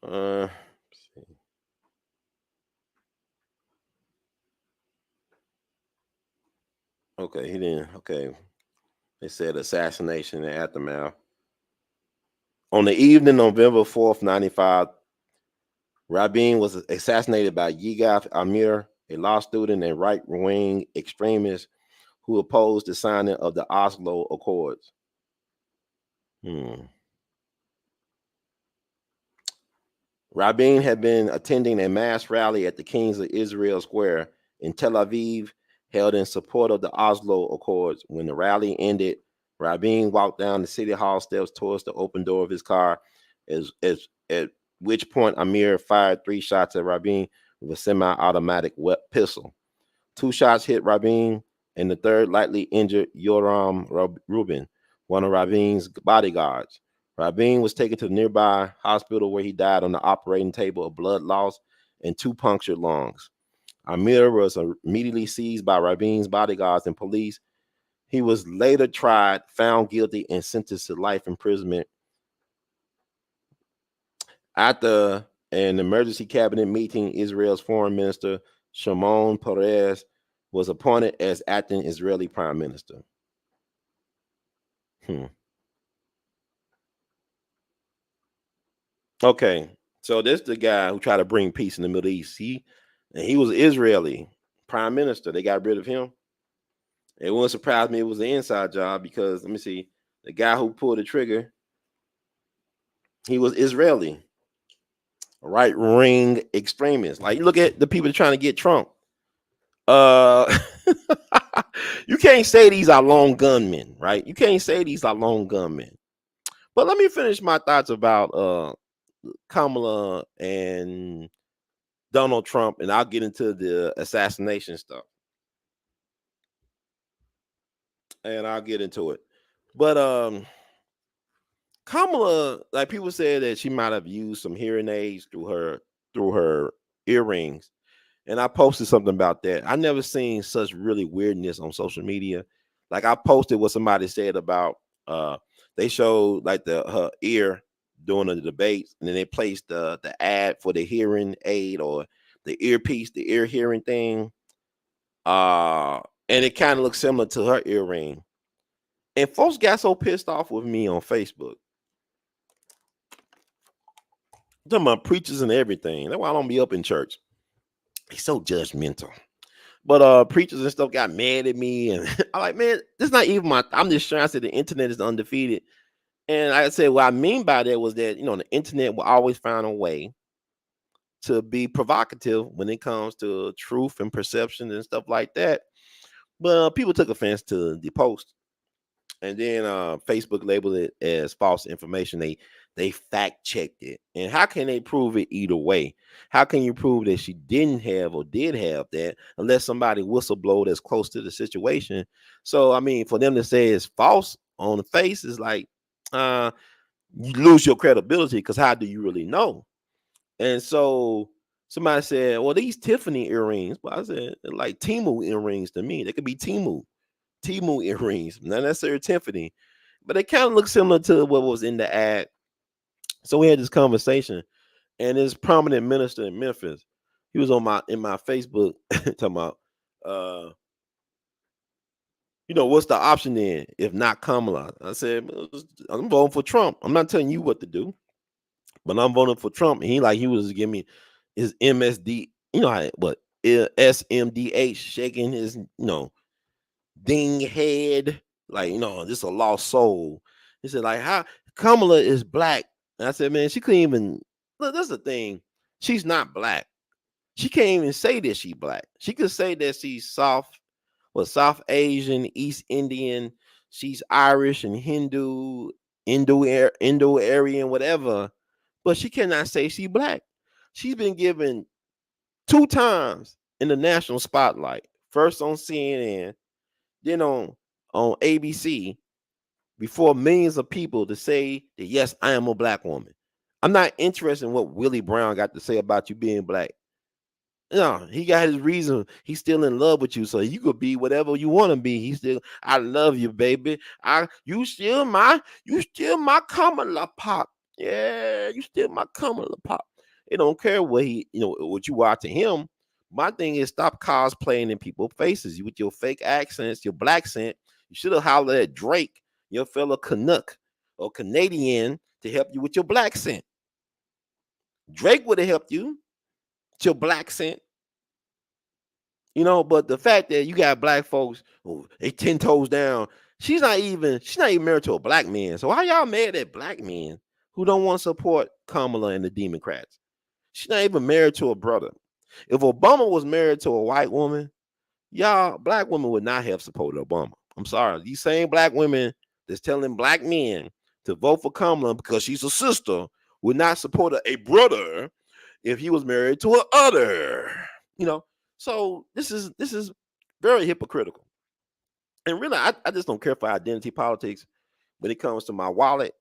B: Let's see. Okay, he didn't. Okay, they said assassination and aftermath. On the evening of November 4th, 95, Rabin was assassinated by Yigath Amir, a law student and right-wing extremist who opposed the signing of the Oslo Accords. Rabin had been attending a mass rally at the Kings of Israel Square in Tel Aviv, held in support of the Oslo Accords. When the rally ended, Rabin walked down the city hall steps towards the open door of his car, at which point Amir fired 3 shots at Rabin with a semi-automatic pistol. 2 shots hit Rabin, and the third lightly injured Yoram Rubin, one of Rabin's bodyguards. Rabin was taken to the nearby hospital where he died on the operating table of blood loss and 2 punctured lungs. Amir was immediately seized by Rabin's bodyguards and police. He was later tried, found guilty, and sentenced to life imprisonment. After an emergency cabinet meeting, Israel's foreign minister, Shimon Peres, was appointed as acting Israeli prime minister. Okay, so this is the guy who tried to bring peace in the Middle East. He was Israeli prime minister. They got rid of him. It wouldn't surprise me it was an inside job because let me see, the guy who pulled the trigger, he was Israeli, right wing extremist. Like you look at the people trying to get Trump. You can't say these are lone gunmen, right? You can't say these are lone gunmen. But let me finish my thoughts about Kamala and Donald Trump, and I'll get into the assassination stuff. And I'll get into it. But Kamala, like people said that she might have used some hearing aids through her earrings. And I posted something about that. I never seen such really weirdness on social media. Like I posted what somebody said about they showed like her ear during the debates, and then they placed the ad for the hearing aid or the earpiece, the ear hearing thing. And it kind of looks similar to her earring. And folks got so pissed off with me on Facebook. I'm talking about preachers and everything. That's why I don't be up in church. He's so judgmental. But preachers and stuff got mad at me, and I'm like, man, this is not even my. I'm just trying to say the internet is undefeated. And like I said, what I mean by that was that the internet will always find a way to be provocative when it comes to truth and perception and stuff like that. But people took offense to the post, and then Facebook labeled it as false information. They fact checked it, and how can they prove it either way? How can you prove that she didn't have or did have that unless somebody whistleblow that's close to the situation? So I mean, for them to say it's false on the face is like you lose your credibility because how do you really know? And so somebody said, "Well, these Tiffany earrings," but I said, "Like Timu earrings to me. They could be Timu earrings, not necessarily Tiffany, but they kind of look similar to what was in the ad." So we had this conversation, and this prominent minister in Memphis, he was in my Facebook talking about, what's the option then if not Kamala? I said, I'm voting for Trump. I'm not telling you what to do. But I'm voting for Trump. And he was giving me his MSD, what SMDH, shaking his, ding head, like, this a lost soul. He said, like, how Kamala is black. And I said, man, she couldn't even look, that's the thing. She's not black. She can't even say that she black. She could say that she's South Asian, East Indian, she's Irish and Hindu, Indo-Aryan, whatever, but she cannot say she black. She's been given 2 times in the national spotlight. First on CNN, then on ABC, before millions of people to say that yes, I am a black woman. I'm not interested in what Willie Brown got to say about you being black. No, he got his reason. He's still in love with you, so you could be whatever you want to be. He's still, I love you, baby. You still my Kamala Pop. Yeah, you still my Kamala Pop. It don't care what what you are to him. My thing is stop cosplaying in people's faces. You with your fake accents, your black accent. You should have hollered at Drake, your fellow Canuck or Canadian, to help you with your black accent. Drake would have helped you with your black accent. But the fact that you got black folks, they 10 toes down. She's not even married to a black man. So how y'all mad at black men who don't want to support Kamala and the Democrats? She's not even married to a brother. If Obama was married to a white woman, y'all, black women would not have supported Obama. I'm sorry. These same black women that's telling black men to vote for Kamala because she's a sister would not support a brother if he was married to a other. So this is very hypocritical. And really, I just don't care for identity politics when it comes to my wallet,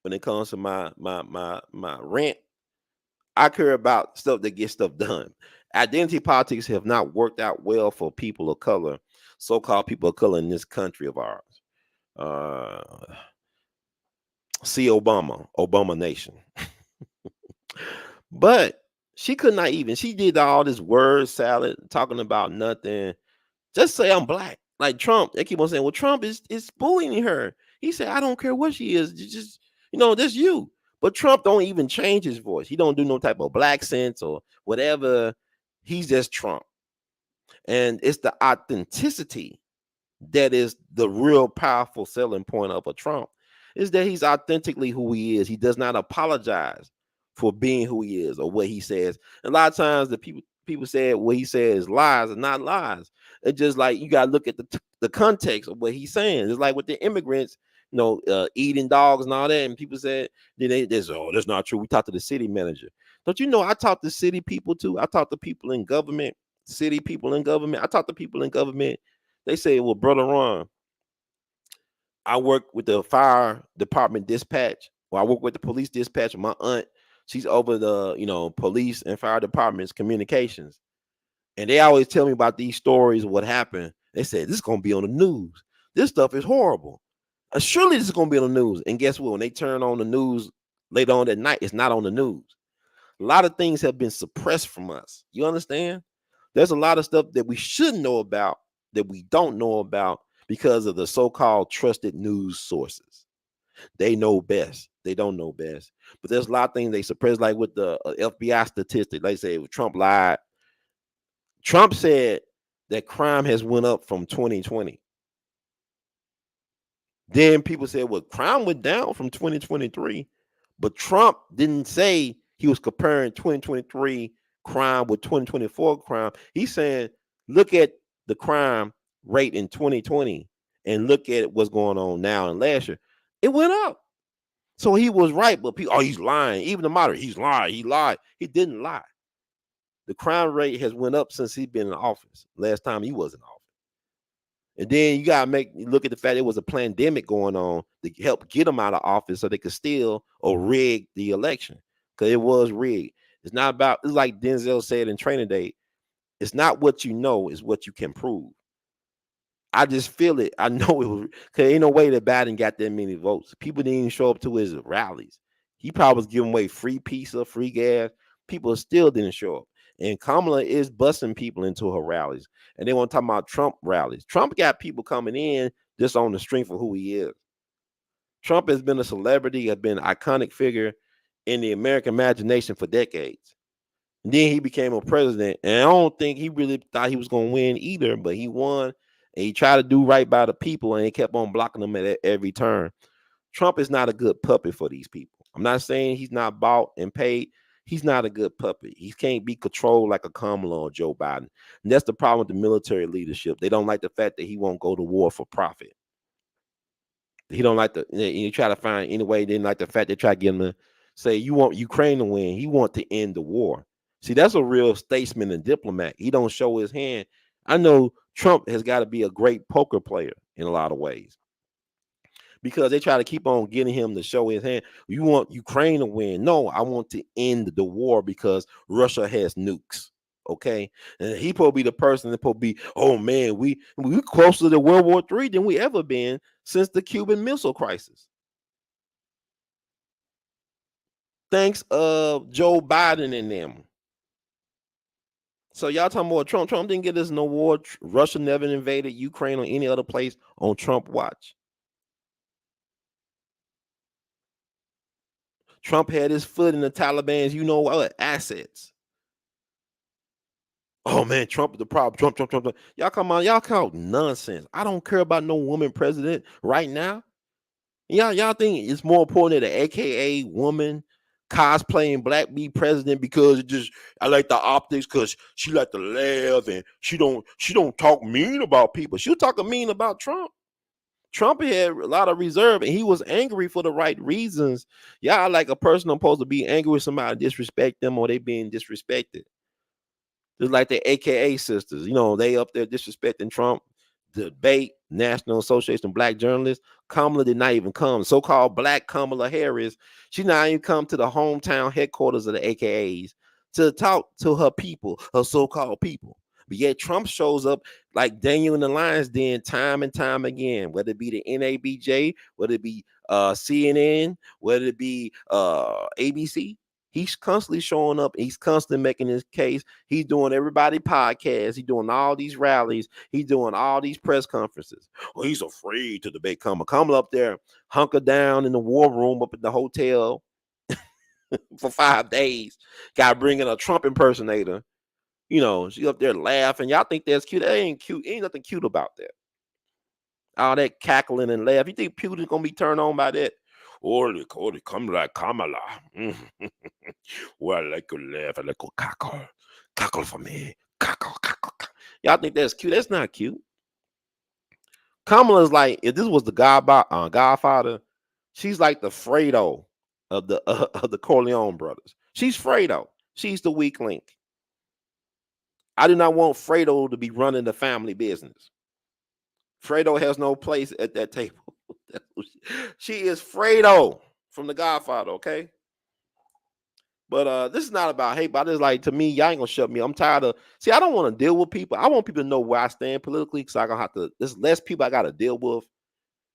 B: when it comes to my rent. I care about stuff that gets stuff done. Identity politics have not worked out well for people of color, so-called people of color in this country of ours. See Obama Nation. But she could not even, she did all this word salad talking about nothing. Just say I'm black. Like Trump, they keep on saying, well, Trump is bullying her. He said, I don't care what she is. Just, that's you. But Trump don't even change his voice. He don't do no type of black sense or whatever. He's just Trump. And it's the authenticity that is the real powerful selling point of a Trump, is that he's authentically who he is. He does not apologize for being who he is or what he says. And a lot of times the people say what he says lies and not lies. It's just like you got to look at the context of what he's saying. It's like with the immigrants, eating dogs and all that. And people said, that's not true. We talked to the city manager. Don't you know I talked to city people too? I talked to people in government, city people in government. I talked to people in government. They say, well, Brother Ron, I work with the fire department dispatch. Well, I work with the police dispatch. My aunt, she's over the, police and fire departments communications. And they always tell me about these stories of what happened. They said, this is going to be on the news. This stuff is horrible. Surely this is going to be on the news. And guess what? When they turn on the news later on that night, it's not on the news. A lot of things have been suppressed from us. You understand? There's a lot of stuff that we should know about that we don't know about because of the so-called trusted news sources. They know best. They don't know best. But there's a lot of things they suppress, like with the FBI statistic. Like say Trump lied. Trump said that crime has went up from 2020. Then people said, well, crime went down from 2023. But Trump didn't say he was comparing 2023 crime with 2024 crime. He's saying, look at the crime rate in 2020 and look at what's going on now and last year. It went up. So he was right, but people, he's lying. Even the moderate, he's lying. He lied. He didn't lie. The crime rate has went up since he's been in office. Last time he was in office. And then you gotta look at the fact there was a pandemic going on to help get him out of office so they could steal or rig the election. Because it was rigged. It's not about, it's like Denzel said in Training Day, it's not what you know, it's what you can prove. I just feel it. I know it was, because ain't no way that Biden got that many votes. People didn't even show up to his rallies. He probably was giving away free pizza, free gas. People still didn't show up. And Kamala is busing people into her rallies. And they want to talk about Trump rallies. Trump got people coming in just on the strength of who he is. Trump has been a celebrity, has been an iconic figure. in the American imagination for decades. And then he became a president, and I don't think he really thought he was going to win either, but he won, and he tried to do right by the people, and they kept on blocking him at every turn. Trump is not a good puppet for these people. I'm not saying he's not bought and paid. He's not a good puppet. He can't be controlled like a Kamala or Joe Biden. And that's the problem with the military leadership. They don't like the fact that he won't go to war for profit. He don't like you try to find any way. They didn't like the fact they try to get him to say, you want Ukraine to win. He want to end the war. See, that's a real statesman and diplomat. He don't show his hand. I know Trump has got to be a great poker player in a lot of ways, because they try to keep on getting him to show his hand. You want Ukraine to win. No, I want to end the war because Russia has nukes. Okay. And he probably be the person that probably be, oh man, we closer to World War III than we ever been since the Cuban Missile Crisis. Thanks Joe Biden and them. So y'all talking about Trump. Trump didn't get us no war. Russia never invaded Ukraine or any other place on Trump watch. Trump had his foot in the Taliban's, you know what, assets. Oh man, Trump is the problem. Trump. Y'all come on, y'all count nonsense. I don't care about no woman president right now. Y'all think it's more important that an AKA woman cosplaying black be president because I like the optics, because she like to laugh and she don't talk mean about people. She'll talk mean about Trump. Trump had a lot of reserve and he was angry for the right reasons. Y'all like a person supposed to be angry with somebody, disrespect them, or they being disrespected. Just like the AKA sisters, they up there disrespecting Trump. Debate, National Association of Black Journalists. Kamala did not even come. So-called Black Kamala Harris, she not even come to the hometown headquarters of the AKAs to talk to her people, her so-called people. But yet Trump shows up like Daniel in the Lion's Den time and time again, whether it be the NABJ, whether it be CNN, whether it be ABC. He's constantly showing up. He's constantly making his case. He's doing everybody podcasts. He's doing all these rallies. He's doing all these press conferences. Well, he's afraid to debate Kamala. Kamala up there, hunker down in the war room up at the hotel for 5 days. Got to bring in a Trump impersonator. She up there laughing. Y'all think that's cute? That ain't cute. Ain't nothing cute about that. All that cackling and laugh. You think Putin's going to be turned on by that? Or they come like Kamala. Well, I like to laugh. I like to cackle. Cackle for me. Cackle. Y'all think that's cute? That's not cute. Kamala's like, if this was the Godfather, she's like the Fredo of the Corleone brothers. She's Fredo. She's the weak link. I do not want Fredo to be running the family business. Fredo has no place at that table. She is Fredo from the Godfather, okay? But this is not about hate, but I just like, to me, y'all ain't gonna shut me. I'm tired of, I don't want to deal with people. I want people to know where I stand politically, because I gonna have to, there's less people I gotta deal with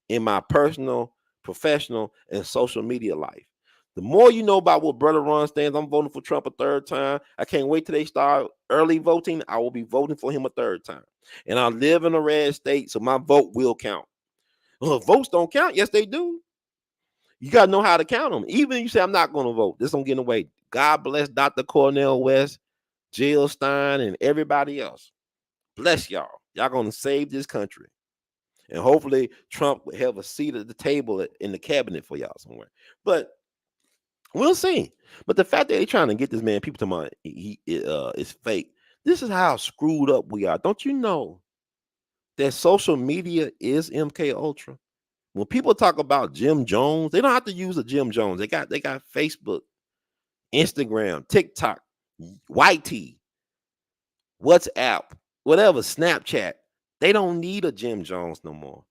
B: in my personal, professional, and social media life. The more you know about what Brother Ron stands, I'm voting for Trump a third time. I can't wait till they start early voting. I will be voting for him a third time. And I live in a red state, so my vote will count. Well, votes don't count. Yes, they do. You got to know how to count them. Even if you say, I'm not going to vote, this don't get away. God bless Dr. Cornel West, Jill Stein, and everybody else. Bless y'all. Y'all going to save this country. And hopefully Trump will have a seat at the table in the cabinet for y'all somewhere. But we'll see. But the fact that they're trying to get this man, people talking about he is fake. This is how screwed up we are. Don't you know that social media is MK Ultra? When people talk about Jim Jones, they don't have to use a Jim Jones. They got Facebook, Instagram, TikTok, YT, WhatsApp, whatever, Snapchat. They don't need a Jim Jones no more.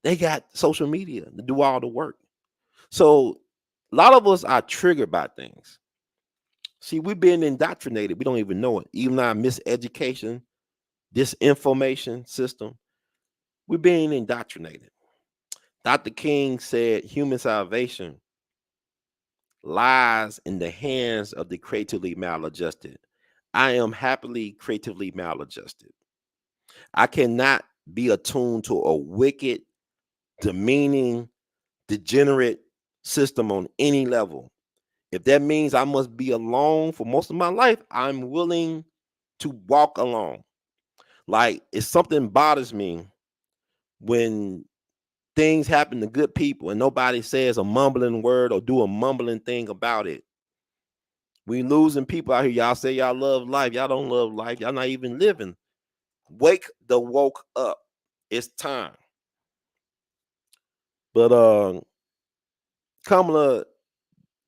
B: They got social media to do all the work. So a lot of us are triggered by things. See, we've been indoctrinated. We don't even know it. Even our miseducation, disinformation system, we're being indoctrinated. Dr. King said human salvation lies in the hands of the creatively maladjusted. I am happily creatively maladjusted. I cannot be attuned to a wicked, demeaning, degenerate system on any level. If that means I must be alone for most of my life, I'm willing to walk alone. Like if something bothers me when things happen to good people and nobody says a mumbling word or do a mumbling thing about it. We losing people out here. Y'all say y'all love life. Y'all don't love life. Y'all not even living. Wake the woke up. It's time. But Kamala,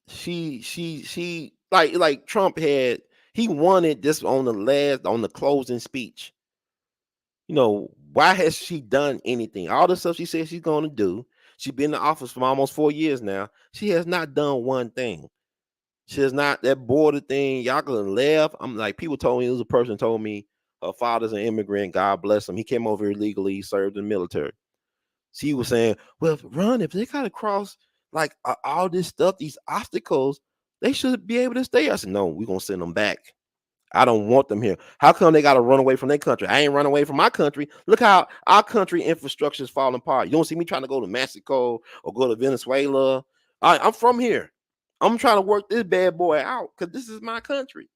B: she like Trump had, he wanted this on the closing speech. You know, why has she done anything? All the stuff she said she's going to do. She's been in the office for almost 4 years now. She has not done one thing. She has not, that border thing. Y'all gonna laugh. I'm like, people told me, it was a person told me her father's an immigrant. God bless him. He came over here legally. He served in the military. She was saying, well, if they gotta cross like all this stuff, these obstacles, they should be able to stay. I said, no, we're gonna send them back. I don't want them here. How come they got to run away from their country? I ain't run away from my country. Look how our country infrastructure is falling apart. You don't see me trying to go to Mexico or go to Venezuela. I'm from here. I'm trying to work this bad boy out because this is my country.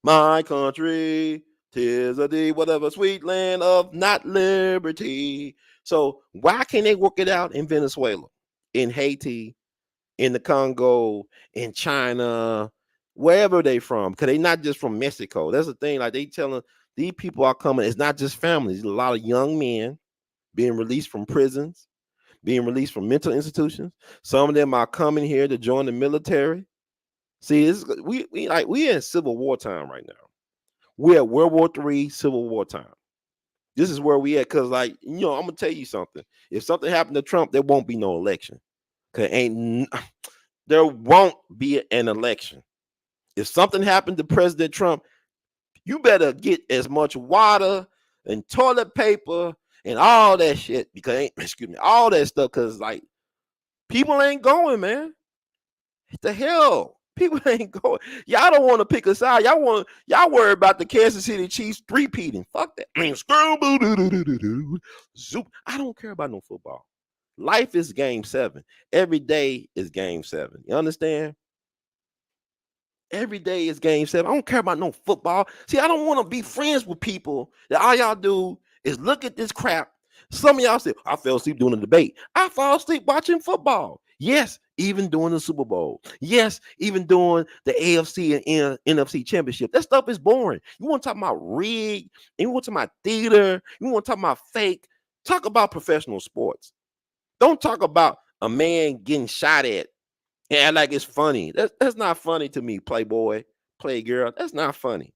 B: My country, 'tis a thee, whatever, sweet land of not liberty. So why can't they work it out in Venezuela, in Haiti, in the Congo, in China, wherever they from? Because they not just from Mexico. That's the thing. Like they telling these people are coming. It's not just families. A lot of young men being released from prisons, being released from mental institutions. Some of them are coming here to join the military. See, we in Civil War time right now. We're at World War III, Civil War time. This is where we at. Cause like, you know, I'm gonna tell you something. If something happened to Trump, there won't be no election. Cause there won't be an election. If something happened to President Trump, you better get as much water and toilet paper and all that shit because excuse me, all that stuff. Cause like people ain't going, man. What the hell? People ain't going. Y'all don't want to pick a side. Y'all worry about the Kansas City Chiefs three-peating. Fuck that. Zoop. I don't care about no football. Life is game 7. Every day is game 7. You understand? Every day is game 7. I don't care about no football. See, I don't want to be friends with people that all y'all do is look at this crap. Some of y'all say, I fell asleep during the debate. I fall asleep watching football. Yes, even during the Super Bowl. Yes, even during the AFC and NFC championship. That stuff is boring. You want to talk about rig, you want to talk about theater, you want to talk about fake. Talk about professional sports. Don't talk about a man getting shot at and act like it's funny. That's not funny to me, Playboy, Playgirl. That's not funny.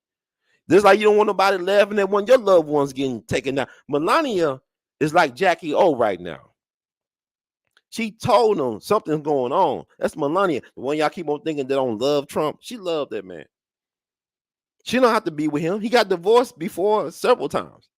B: Just like you don't want nobody laughing at one of your loved ones getting taken down. Melania is like Jackie O right now. She told them something's going on. That's Melania. The one y'all keep on thinking that don't love Trump. She loved that man. She don't have to be with him. He got divorced before several times.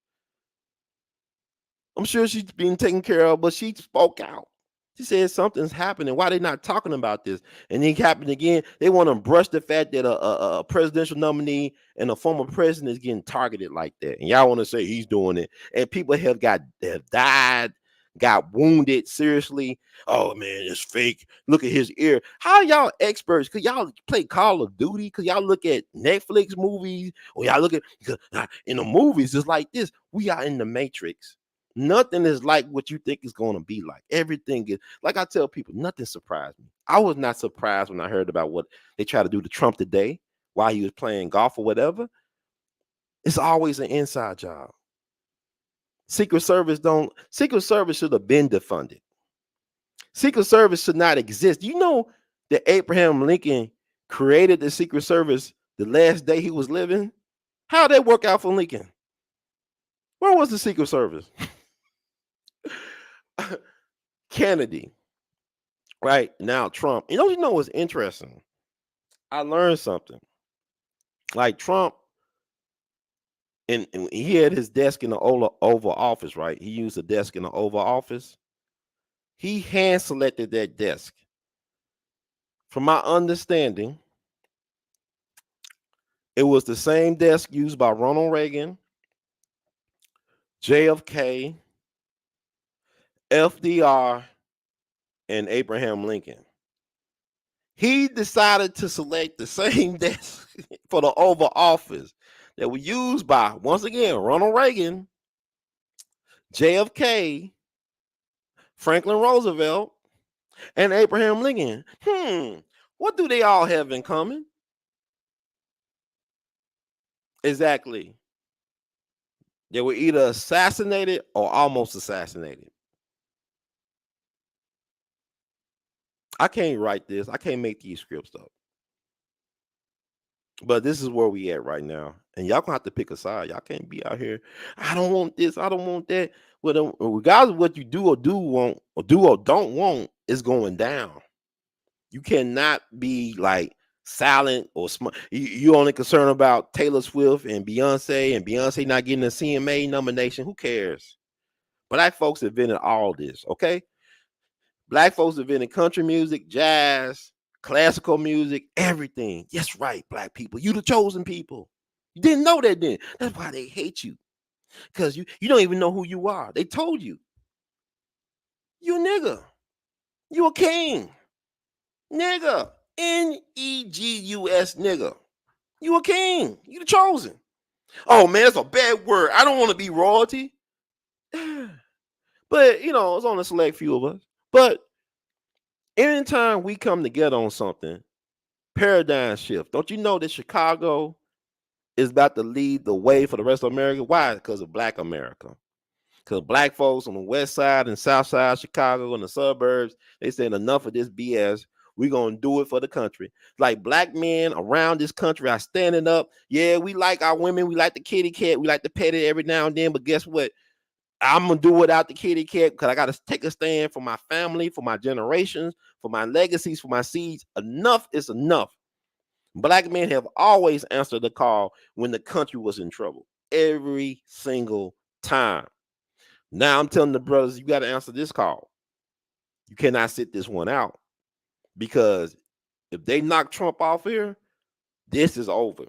B: I'm sure she's been taken care of, but she spoke out. She said something's happening. Why they not talking about this? And it happened again. They want to brush the fact that a presidential nominee and a former president is getting targeted like that. And y'all want to say he's doing it. And people have died, got wounded seriously. Oh man, it's fake. Look at his ear. How y'all experts? Cause y'all play Call of Duty? Cause y'all look at Netflix movies, or y'all look at in the movies? It's like this. We are in the Matrix. Nothing is like what you think is going to be like. Everything is like I tell people, nothing surprised me. I was not surprised when I heard about what they try to do to Trump today while he was playing golf or whatever. It's always an inside job. Secret Service should have been defunded. Secret Service should not exist. You know that Abraham Lincoln created the Secret Service the last day he was living? How'd that work out for Lincoln? Where was the Secret Service? Kennedy. Right now, Trump. You know what's interesting? I learned something. Like Trump, and he had his desk in the Oval Office, right? He used a desk in the Oval Office. He hand selected that desk. From my understanding, it was the same desk used by Ronald Reagan, JFK, FDR, and Abraham Lincoln. he decided to select the same desk for the Oval Office that was used by, once again, Ronald Reagan, JFK, Franklin Roosevelt, and Abraham Lincoln. What do they all have in common? Exactly. They were either assassinated or almost assassinated. I can't write this. I can't make these scripts up. But this is where we at right now. And y'all gonna have to pick a side. Y'all can't be out here. I don't want this. I don't want that. Well, regardless of what you do or don't want, is going down. You cannot be like silent or smart. You only concerned about Taylor Swift and Beyonce not getting a CMA nomination. Who cares? Black folks invented all this, okay? Black folks invented country music, jazz, classical music, everything. Yes, right, black people. You the chosen people. You didn't know that then. That's why they hate you. Because you don't even know who you are. They told you. You a nigga. You a king. Nigga. Negus, nigga. You a king. You the chosen. Oh man, that's a bad word. I don't want to be royalty. But it's only a select few of us. But anytime we come together on something, paradigm shift. Don't you know that Chicago is about to lead the way for the rest of America? Why? Because of Black America. Because black folks on the west side and south side of Chicago and the suburbs, they said enough of this BS. We're going to do it for the country. Like black men around this country are standing up. Yeah, we like our women. We like the kitty cat. We like to pet it every now and then. But guess what? I'm going to do without the kitty cat because I got to take a stand for my family, for my generations, for my legacies, for my seeds. Enough is enough. Black men have always answered the call when the country was in trouble. Every single time. Now I'm telling the brothers, you got to answer this call. You cannot sit this one out. Because if they knock Trump off here, this is over.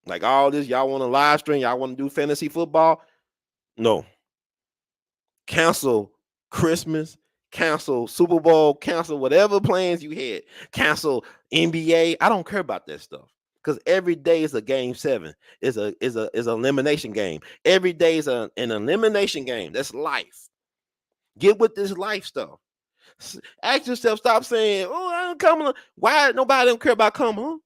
B: Like all this, y'all want to live stream, y'all want to do fantasy football? No. Cancel Christmas, cancel Super Bowl, cancel whatever plans you had, cancel NBA. I don't care about that stuff. Because every day is a game 7. Is an elimination game. Every day is an elimination game. That's life. Get with this life stuff. Ask yourself, stop saying, oh, Kamala. Why nobody don't care about Kamala?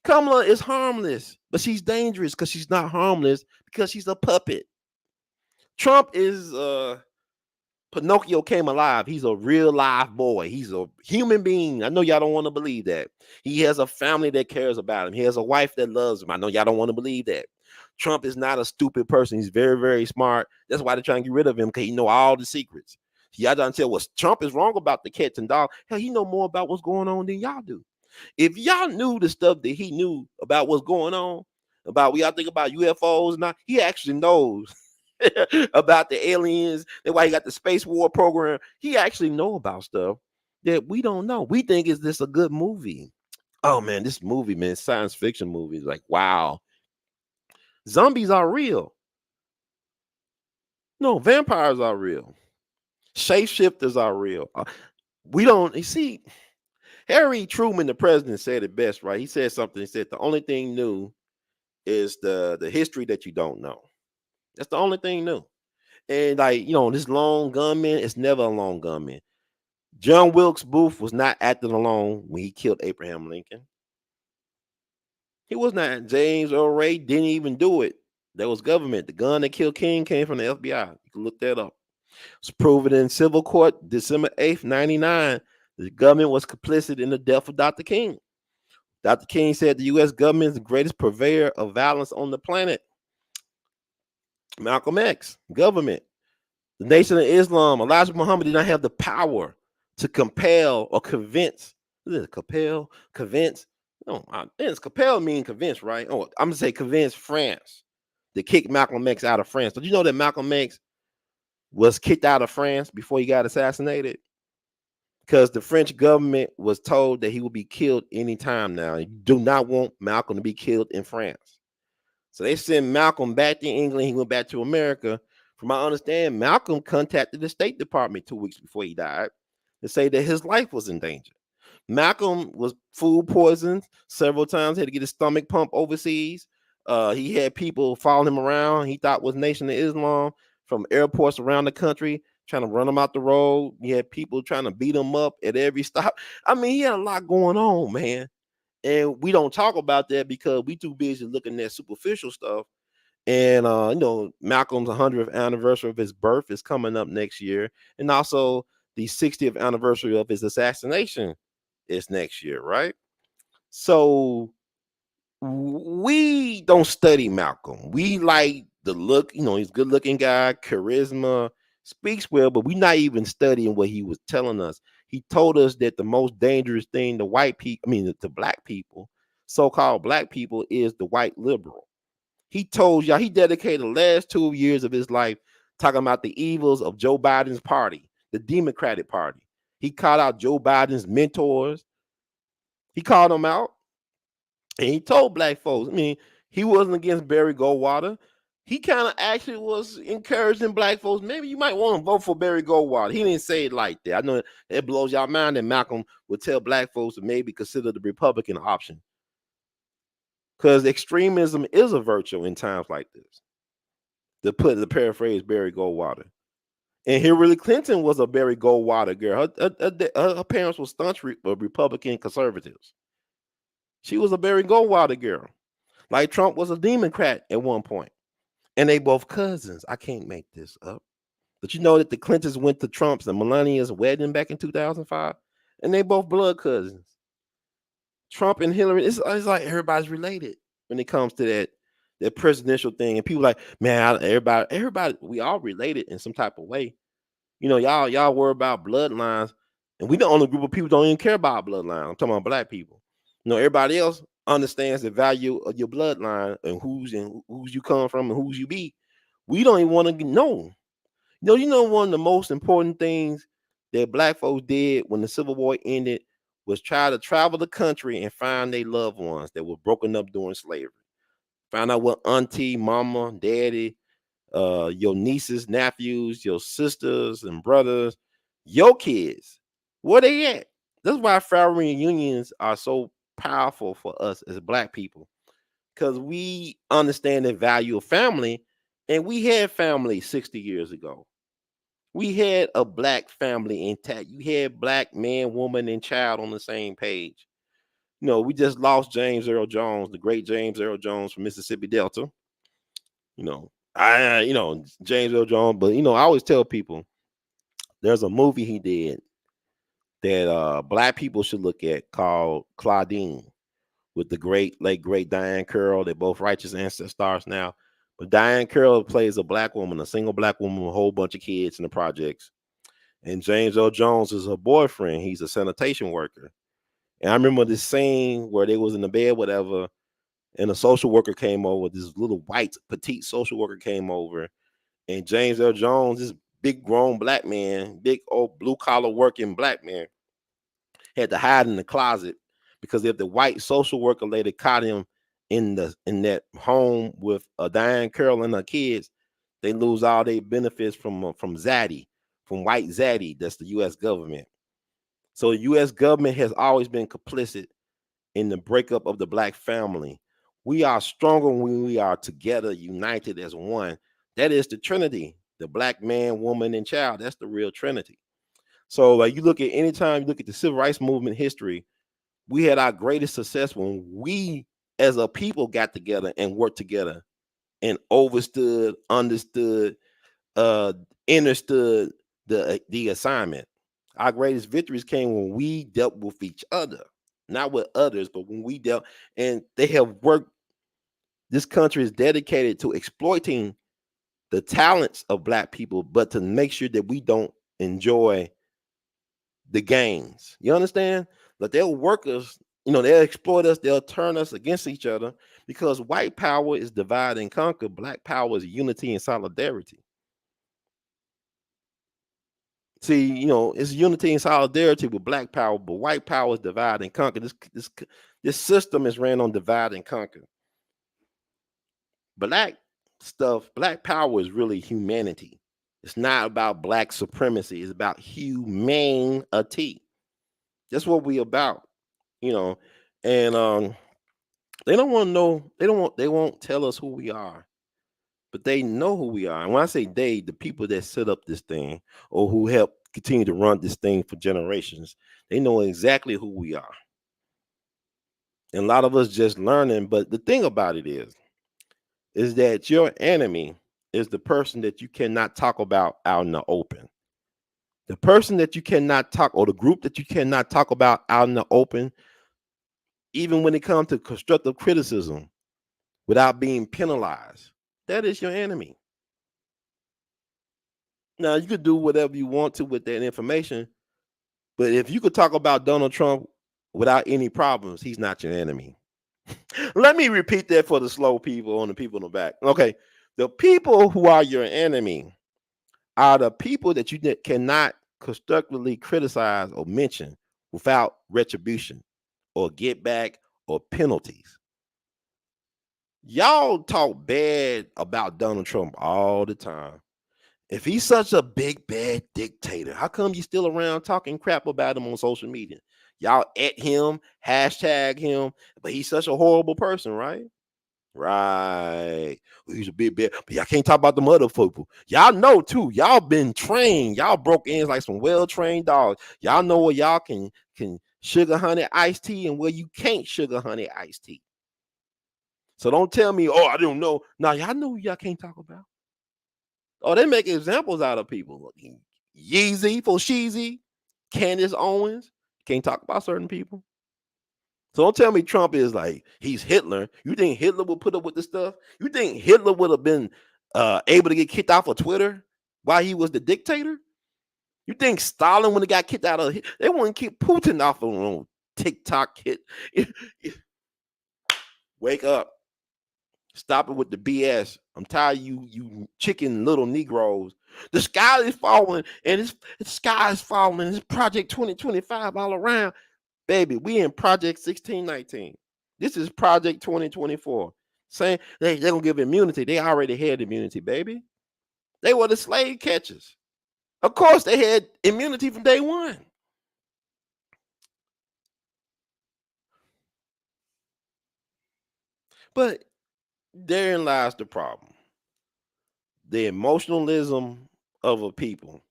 B: Kamala is harmless, but she's dangerous because she's not harmless because she's a puppet. Trump is Pinocchio came alive. He's a real live boy. He's a human being. I know y'all don't want to believe that. He has a family that cares about him. He has a wife that loves him. I know y'all don't want to believe that. Trump is not a stupid person. He's very, very smart. That's why they're trying to get rid of him, because he know all the secrets. Y'all don't tell what Trump is wrong about the cats and dogs. Hell, he know more about what's going on than y'all do. If y'all knew the stuff that he knew about what's going on, about we all think about UFOs and all, he actually knows about the aliens. That's why he got the space war program. He actually know about stuff that we don't know. We think is this a good movie? Oh man, this movie, man, science fiction movie is like, wow. Zombies are real. No, vampires are real. Shapeshifters are real. We don't, you see, Harry Truman, the president, said it best, right? He said something. He said the only thing new is the history that you don't know. That's the only thing new. And like, this lone gunman, it's never a lone gunman. John Wilkes Booth was not acting alone when he killed Abraham Lincoln. He was not. James Earl Ray didn't even do it. That was government. The gun that killed King came from the FBI. You can look that up. It's proven in civil court December 8th, 1999. The government was complicit in the death of Dr. King. Dr. King said the U.S. government is the greatest purveyor of violence on the planet. Malcolm X, government. The Nation of Islam, Elijah Muhammad did not have the power to compel or convince. Is it compel? Convince? No, it's compel mean convince, right? Oh, I'm gonna say convince France to kick Malcolm X out of France. Did you know that Malcolm X was kicked out of France before he got assassinated? Because the French government was told that he would be killed anytime now. You do not want Malcolm to be killed in France. So they sent Malcolm back to England. He went back to America. From my understanding, Malcolm contacted the State Department 2 weeks before he died to say that his life was in danger. Malcolm was food poisoned several times, had to get his stomach pumped overseas. He had people following him around, he thought was Nation of Islam, from airports around the country, trying to run him out the road. He had people trying to beat him up at every stop. I mean, he had a lot going on, man. And we don't talk about that because we too busy looking at superficial stuff. And Malcolm's 100th anniversary of his birth is coming up next year, and also the 60th anniversary of his assassination is next year, right? So we don't study Malcolm. We like the look, he's a good looking guy, charisma, speaks well, but we're not even studying what he was telling us. He told us that the most dangerous thing to white people, to black people, so-called black people, is the white liberal. He told y'all, he dedicated the last 2 years of his life talking about the evils of Joe Biden's party, the Democratic Party. He called out Joe Biden's mentors. He called them out, and he told black folks, he wasn't against Barry Goldwater. He kind of actually was encouraging black folks, maybe you might want to vote for Barry Goldwater. He didn't say it like that. I know it blows y'all mind that Malcolm would tell black folks to maybe consider the Republican option, because extremism is a virtue in times like this. To paraphrase Barry Goldwater. And Hillary Clinton was a Barry Goldwater girl. Her parents were staunch Republican conservatives. She was a Barry Goldwater girl. Like Trump was a Democrat at one point. And they both cousins. I can't make this up. But you know that the Clintons went to Trump's and Melania's wedding back in 2005? And they both blood cousins. Trump and Hillary, it's like everybody's related when it comes to that presidential thing. And people like, man, everybody, we all related in some type of way. Y'all worry about bloodlines, and we the only group of people don't even care about bloodline. I'm talking about black people. Everybody else understands the value of your bloodline and who's you come from and who's you be. We don't even want to know. One of the most important things that black folks did when the Civil War ended was try to travel the country and find their loved ones that were broken up during slavery. Find out what auntie, mama, daddy, your nieces, nephews, your sisters and brothers, your kids, where they at? That's why family reunions are so powerful for us as black people, because we understand the value of family, and we had family 60 years ago. We had a black family intact. You had black man, woman, and child on the same page. We just lost James Earl Jones, the great James Earl Jones from Mississippi Delta. James Earl Jones, but I always tell people there's a movie he did that black people should look at called Claudine, with the late great Diane Curl. They're both righteous ancestor stars now. But Diane Curl plays a black woman, a single black woman with a whole bunch of kids in the projects. And James Earl Jones is her boyfriend. He's a sanitation worker. And I remember this scene where they was in the bed, whatever, and a social worker came over. This little white petite social worker came over, and James Earl Jones, this big grown black man, big old blue collar working black man, had to hide in the closet, because if the white social worker lady caught him in that home with Diane Curl and her kids, they lose all their benefits from Zaddy, from white Zaddy. That's the U.S. government. So the U.S. government has always been complicit in the breakup of the black family. We are stronger when we are together, united as one. That is the Trinity, the black man, woman, and child. That's the real Trinity. So like, you look at anytime you look at the civil rights movement history, we had our greatest success when we as a people got together and worked together and understood, understood the assignment. Our greatest victories came when we dealt with each other, not with others, but when we dealt, and they have worked. This country is dedicated to exploiting the talents of black people, but to make sure that we don't enjoy the gains. You understand? But they'll work us, they'll exploit us, they'll turn us against each other, because white power is divide and conquer, black power is unity and solidarity. See, it's unity and solidarity with black power, but white power is divide and conquer. This system is ran on divide and conquer. Black power is really humanity. It's not about black supremacy. It's about humanity. That's what we about, you know. And they don't want to know. They won't tell us who we are, but they know who we are. And when I say they, the people that set up this thing or who help continue to run this thing for generations, they know exactly who we are. And a lot of us just learning. But the thing about it is that your enemy is the person that you cannot talk about out in the open. The person that you cannot talk, or the group that you cannot talk about out in the open, even when it comes to constructive criticism without being penalized, that is your enemy. Now, you could do whatever you want to with that information, but if you could talk about Donald Trump without any problems, he's not your enemy. Let me repeat that for the slow people and the people in the back. Okay. The people who are your enemy are the people that you cannot constructively criticize or mention without retribution or get back or penalties. Y'all talk bad about Donald Trump all the time. If he's such a big bad dictator, how come you still around talking crap about him on social media? Y'all at him, hashtag him, but he's such a horrible person, right? Right. Well, he's a big bad, but y'all can't talk about the other people. Y'all know too. Y'all been trained. Y'all broke in like some well-trained dogs. Y'all know where y'all can sugar honey iced tea and where you can't sugar honey iced tea. So don't tell me, oh, I don't know. Now y'all know who y'all can't talk about. Oh, they make examples out of people. Yeezy for Sheezy, Candace Owens. Can't talk about certain people. So don't tell me Trump is like he's Hitler. You think Hitler would put up with this stuff? You think Hitler would have been able to get kicked off of Twitter while he was the dictator? You think Stalin when he got kicked out of they wouldn't keep Putin off on TikTok hit? Wake up. Stop it with the BS. I'm tired of you chicken little Negroes. The sky is falling, and the sky is falling. It's Project 2025 all around. Baby, we in Project 1619. This is Project 2024. Saying they're going to give immunity. They already had immunity, baby. They were the slave catchers. Of course, they had immunity from day one. But therein lies the problem. The emotionalism of a people.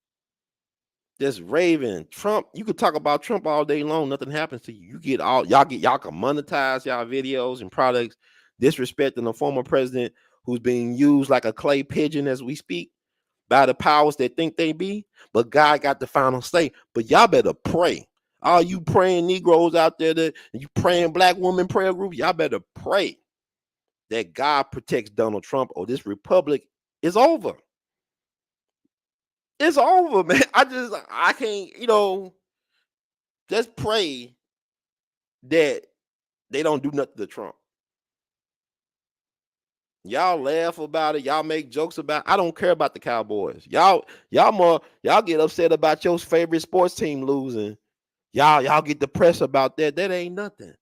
B: That's raving. Trump, you could talk about Trump all day long, nothing happens to you. You get y'all can monetize y'all videos and products disrespecting a former president who's being used like a clay pigeon as we speak by the powers that think they be. But God got the final say. But y'all better pray. All you praying Negroes out there, that you praying black woman prayer group, y'all better pray that God protects Donald Trump or this republic is over. It's over, man. I can't, just pray that they don't do nothing to Trump. Y'all laugh about it. Y'all make jokes about it. I don't care about the Cowboys. Y'all get upset about your favorite sports team losing. Y'all get depressed about that. That ain't nothing.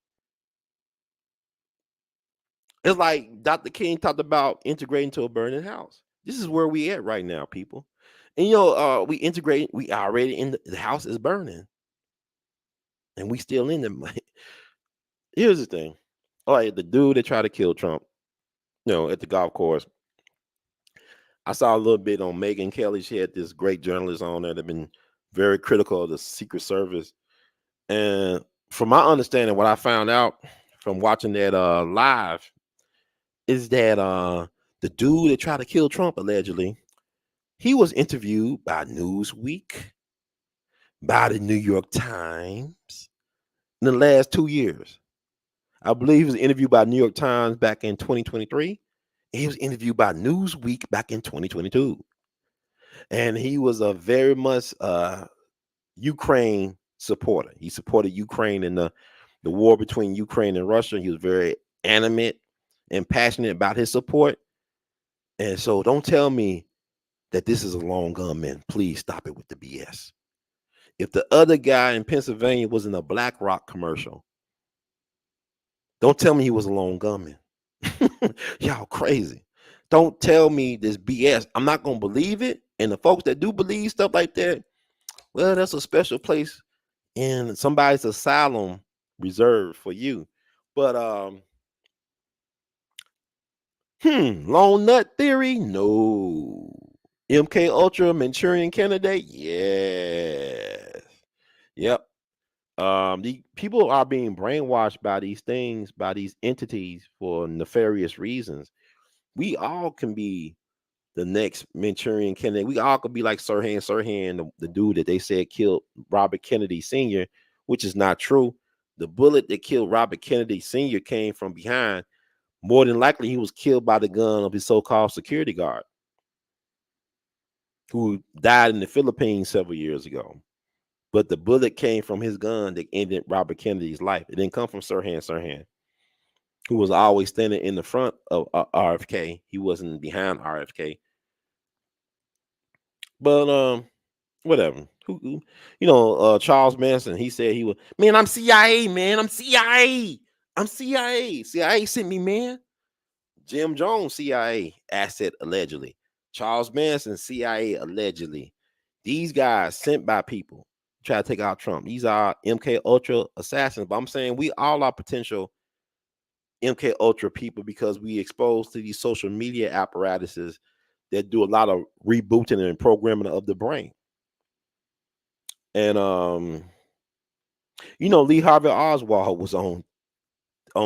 B: It's like Dr. King talked about integrating to a burning house. This is where we at right now, people. And we integrate, we already in the house is burning. And we still in the here's the thing. All right, the dude that tried to kill Trump, at the golf course. I saw a little bit on Megyn Kelly. She had this great journalist on there that been very critical of the Secret Service. And from my understanding, what I found out from watching that live is that the dude that tried to kill Trump, allegedly, he was interviewed by Newsweek, by the New York Times in the last 2 years. I believe he was interviewed by New York Times back in 2023. And he was interviewed by Newsweek back in 2022. And he was a very much Ukraine supporter. He supported Ukraine in the war between Ukraine and Russia. He was very animate and passionate about his support. And so don't tell me that this is a lone gunman. Please stop it with the BS. If the other guy in Pennsylvania was in a BlackRock commercial, don't tell me he was a lone gunman. Y'all crazy. Don't tell me this BS. I'm not going to believe it. And the folks that do believe stuff like that, well, that's a special place in somebody's asylum reserved for you. But lone nut theory, no. MK Ultra Manchurian candidate, yes. Yep. The people are being brainwashed by these things, by these entities for nefarious reasons. We all can be the next Manchurian candidate. We all could be like Sirhan, the dude that they said killed Robert Kennedy Sr., which is not true. The bullet that killed Robert Kennedy Sr. came from behind. More than likely, he was killed by the gun of his so-called security guard, who died in the Philippines several years ago. But the bullet came from his gun that ended Robert Kennedy's life. It didn't come from Sirhan, who was always standing in the front of RFK. He wasn't behind RFK. But whatever. Charles Manson, he said he was, man, I'm CIA, man. I'm CIA. I'm CIA. CIA sent me, man. Jim Jones, CIA asset allegedly. Charles Manson, CIA allegedly. These guys sent by people try to take out Trump. These are MK Ultra assassins. But I'm saying we all are potential MK Ultra people because we exposed to these social media apparatuses that do a lot of rebooting and programming of the brain. And Lee Harvey Oswald was on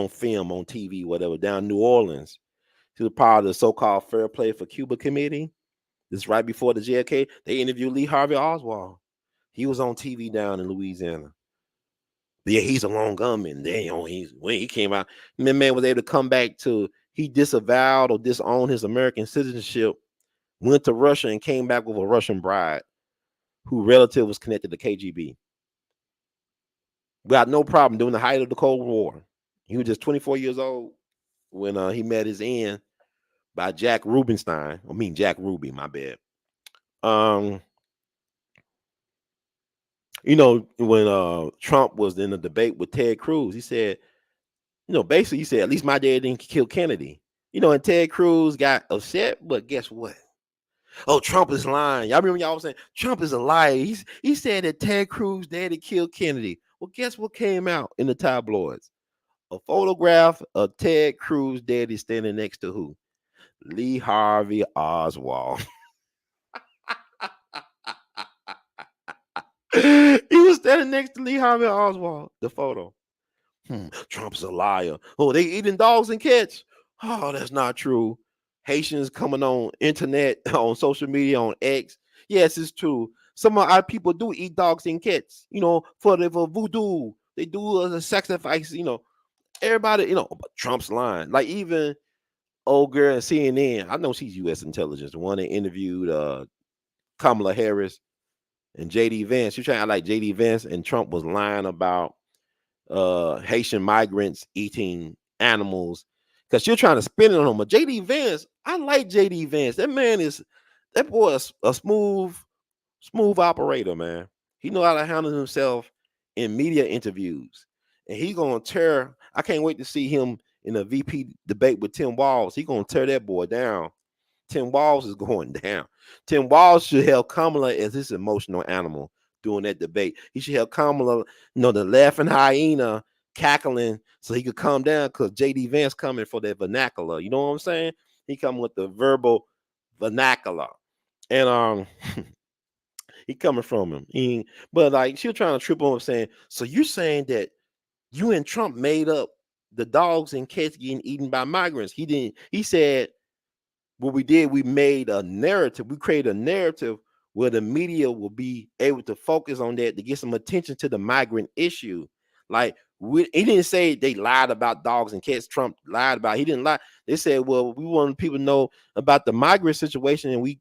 B: film, on TV, whatever, down in New Orleans. He was part of the so-called Fair Play for Cuba committee. This right before the JFK. They interviewed Lee Harvey Oswald. He was on TV down in Louisiana. Yeah, he's a lone gunman. When he came out, and the man was able to come back to, he disavowed or disowned his American citizenship, went to Russia and came back with a Russian bride who relative was connected to KGB. Got no problem during the height of the Cold War. He was just 24 years old when he met his end by Jack Ruby, my bad. When Trump was in a debate with Ted Cruz, he said, basically he said, at least my dad didn't kill Kennedy. And Ted Cruz got upset, but guess what? Oh, Trump is lying. Y'all remember y'all was saying Trump is a liar. He said that Ted Cruz daddy killed Kennedy. Well, guess what came out in the tabloids? A photograph of Ted Cruz daddy standing next to who? Lee Harvey Oswald. He was standing next to Lee Harvey Oswald. The photo. Trump's a liar. Oh, they eating dogs and cats. Oh, that's not true. Haitians coming on internet, on social media, on X. Yes, it's true. Some of our people do eat dogs and cats, for voodoo. They do a sacrifice, everybody, but Trump's lying. Like even old girl in CNN, I know she's U.S. intelligence, the one that interviewed Kamala Harris and J.D. Vance. She was trying to like J.D. Vance, and Trump was lying about Haitian migrants eating animals because you're trying to spin it on him. But JD Vance, I like JD Vance. That boy is a smooth operator, man. He know how to handle himself in media interviews. And he gonna tear. I can't wait to see him in a VP debate with Tim Walz. He gonna tear that boy down. Tim Walz is going down. Tim Walz should have Kamala as his emotional animal during that debate. He should have Kamala, the laughing hyena cackling so he could calm down because JD Vance coming for that vernacular. You know what I'm saying? He coming with the verbal vernacular. And he coming from him. But like she was trying to trip on him saying, so you're saying that you and Trump made up the dogs and cats getting eaten by migrants. He didn't, he said, what we did, we made a narrative. We created a narrative where the media will be able to focus on that to get some attention to the migrant issue. Like he didn't say they lied about dogs and cats. Trump lied about. He didn't lie. They said, well, we want people to know about the migrant situation, and we're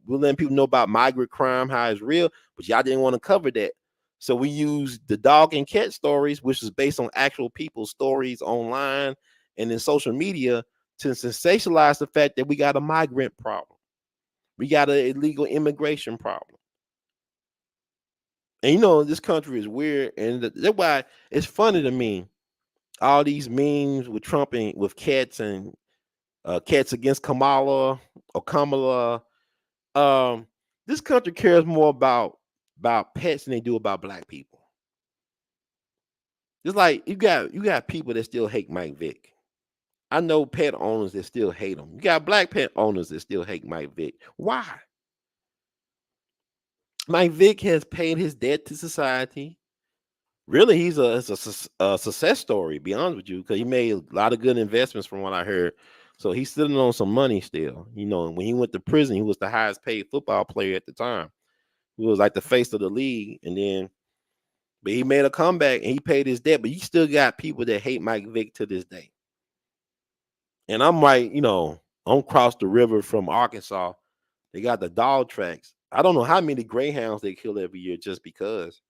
B: letting people know about migrant crime, how it's real. But y'all didn't want to cover that, so we used the dog and cat stories, which is based on actual people's stories online and in social media, to sensationalize the fact that we got a migrant problem. We got an illegal immigration problem. And this country is weird. And that's why it's funny to me. All these memes with Trump and with cats and cats against Kamala or Kamala. This country cares more about pets than they do about black people. Just like you got people that still hate Mike Vick. I know pet owners that still hate him. You got black pet owners that still hate Mike Vick. Why? Mike Vick has paid his debt to society. Really, a success story, be honest with you, because he made a lot of good investments from what I heard. So he's sitting on some money still. When he went to prison, he was the highest paid football player at the time. He was like the face of the league. But he made a comeback and he paid his debt. But you still got people that hate Mike Vick to this day. And I'm right, I'm across the river from Arkansas. They got the dog tracks. I don't know how many greyhounds they kill every year just because.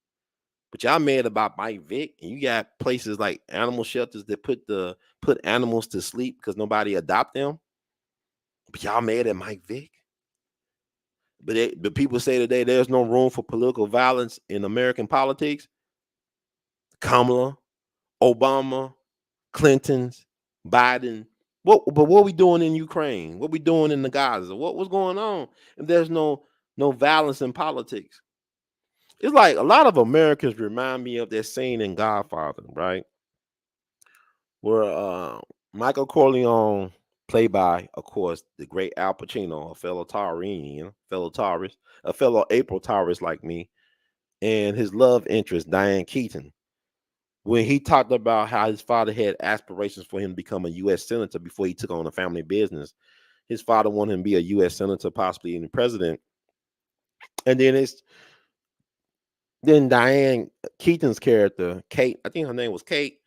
B: But y'all mad about Mike Vick, and you got places like animal shelters that put animals to sleep because nobody adopt them. But y'all mad at Mike Vick. But people say today there's no room for political violence in American politics. Kamala, Obama, Clinton's, Biden. What we doing in Ukraine? What we doing in the Gaza? What's going on? If there's no violence in politics. It's like a lot of Americans remind me of that scene in Godfather, right? Where Michael Corleone, played by, of course, the great Al Pacino, a fellow Taurine, fellow Taurus, a fellow April Taurus like me, and his love interest, Diane Keaton, when he talked about how his father had aspirations for him to become a U.S. senator before he took on a family business. His father wanted him to be a U.S. senator, possibly even president. And then Diane Keaton's character, Kate, I think her name was Kate,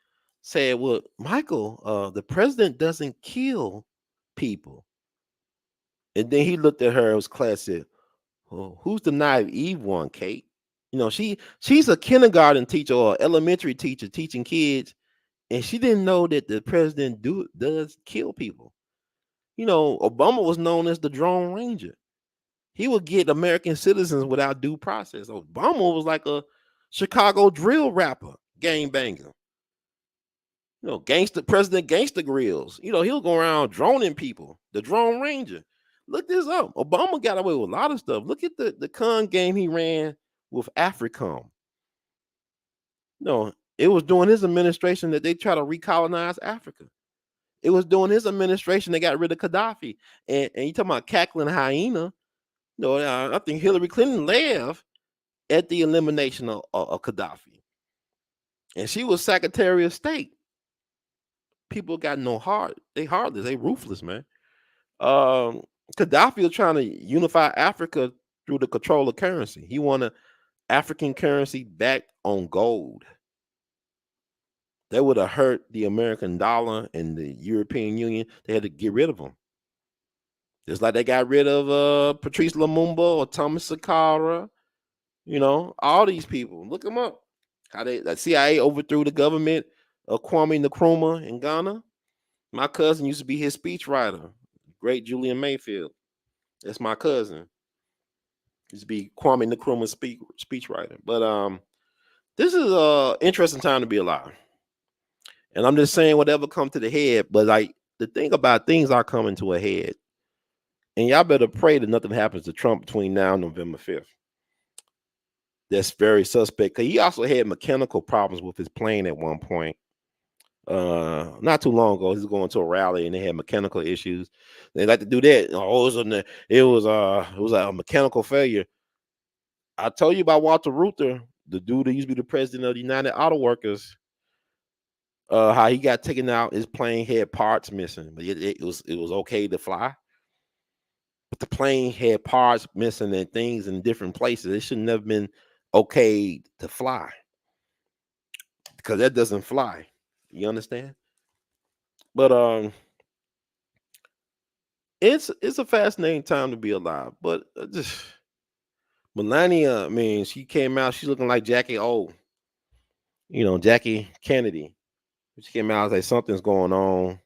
B: said, "Well, Michael, the president doesn't kill people." And then he looked at her, it was classic. "Oh, who's the naive one, Kate? She's a kindergarten teacher or elementary teacher teaching kids, and she didn't know that the president does kill people." Obama was known as the Drone Ranger. He would get American citizens without due process. Obama was like a Chicago drill rapper, gangbanger. Gangster President Gangster Grills. He'll go around droning people. The Drone Ranger. Look this up. Obama got away with a lot of stuff. Look at the con game he ran with AFRICOM. It was during his administration that they try to recolonize Africa. It was during his administration they got rid of Gaddafi. And you talking about cackling hyena? I think Hillary Clinton laughed at the elimination of Gaddafi. And she was Secretary of State. People got no heart. They heartless. They ruthless, man. Gaddafi was trying to unify Africa through the control of currency. He wanted African currency backed on gold. That would have hurt the American dollar and the European Union. They had to get rid of them. Just like they got rid of Patrice Lumumba or Thomas Sankara. All these people. Look them up. How the CIA overthrew the government of Kwame Nkrumah in Ghana. My cousin used to be his speechwriter. Great Julian Mayfield. That's my cousin. Used to be Kwame Nkrumah's speechwriter. But this is an interesting time to be alive. And I'm just saying whatever comes to the head. But like the thing about things are coming to a head. And y'all better pray that nothing happens to Trump between now and November 5th. That's very suspect. Because he also had mechanical problems with his plane at one point. Not too long ago, he was going to a rally and they had mechanical issues. They like to do that. It was a mechanical failure. I told you about Walter Reuther, the dude that used to be the president of the United Auto Workers. How he got taken out, his plane had parts missing, but it was okay to fly. But the plane had parts missing and things in different places. It shouldn't have been okay to fly because that doesn't fly. You understand? But it's a fascinating time to be alive. But just Melania, I mean, she came out. She's looking like Jackie O. Jackie Kennedy. She came out like something's going on.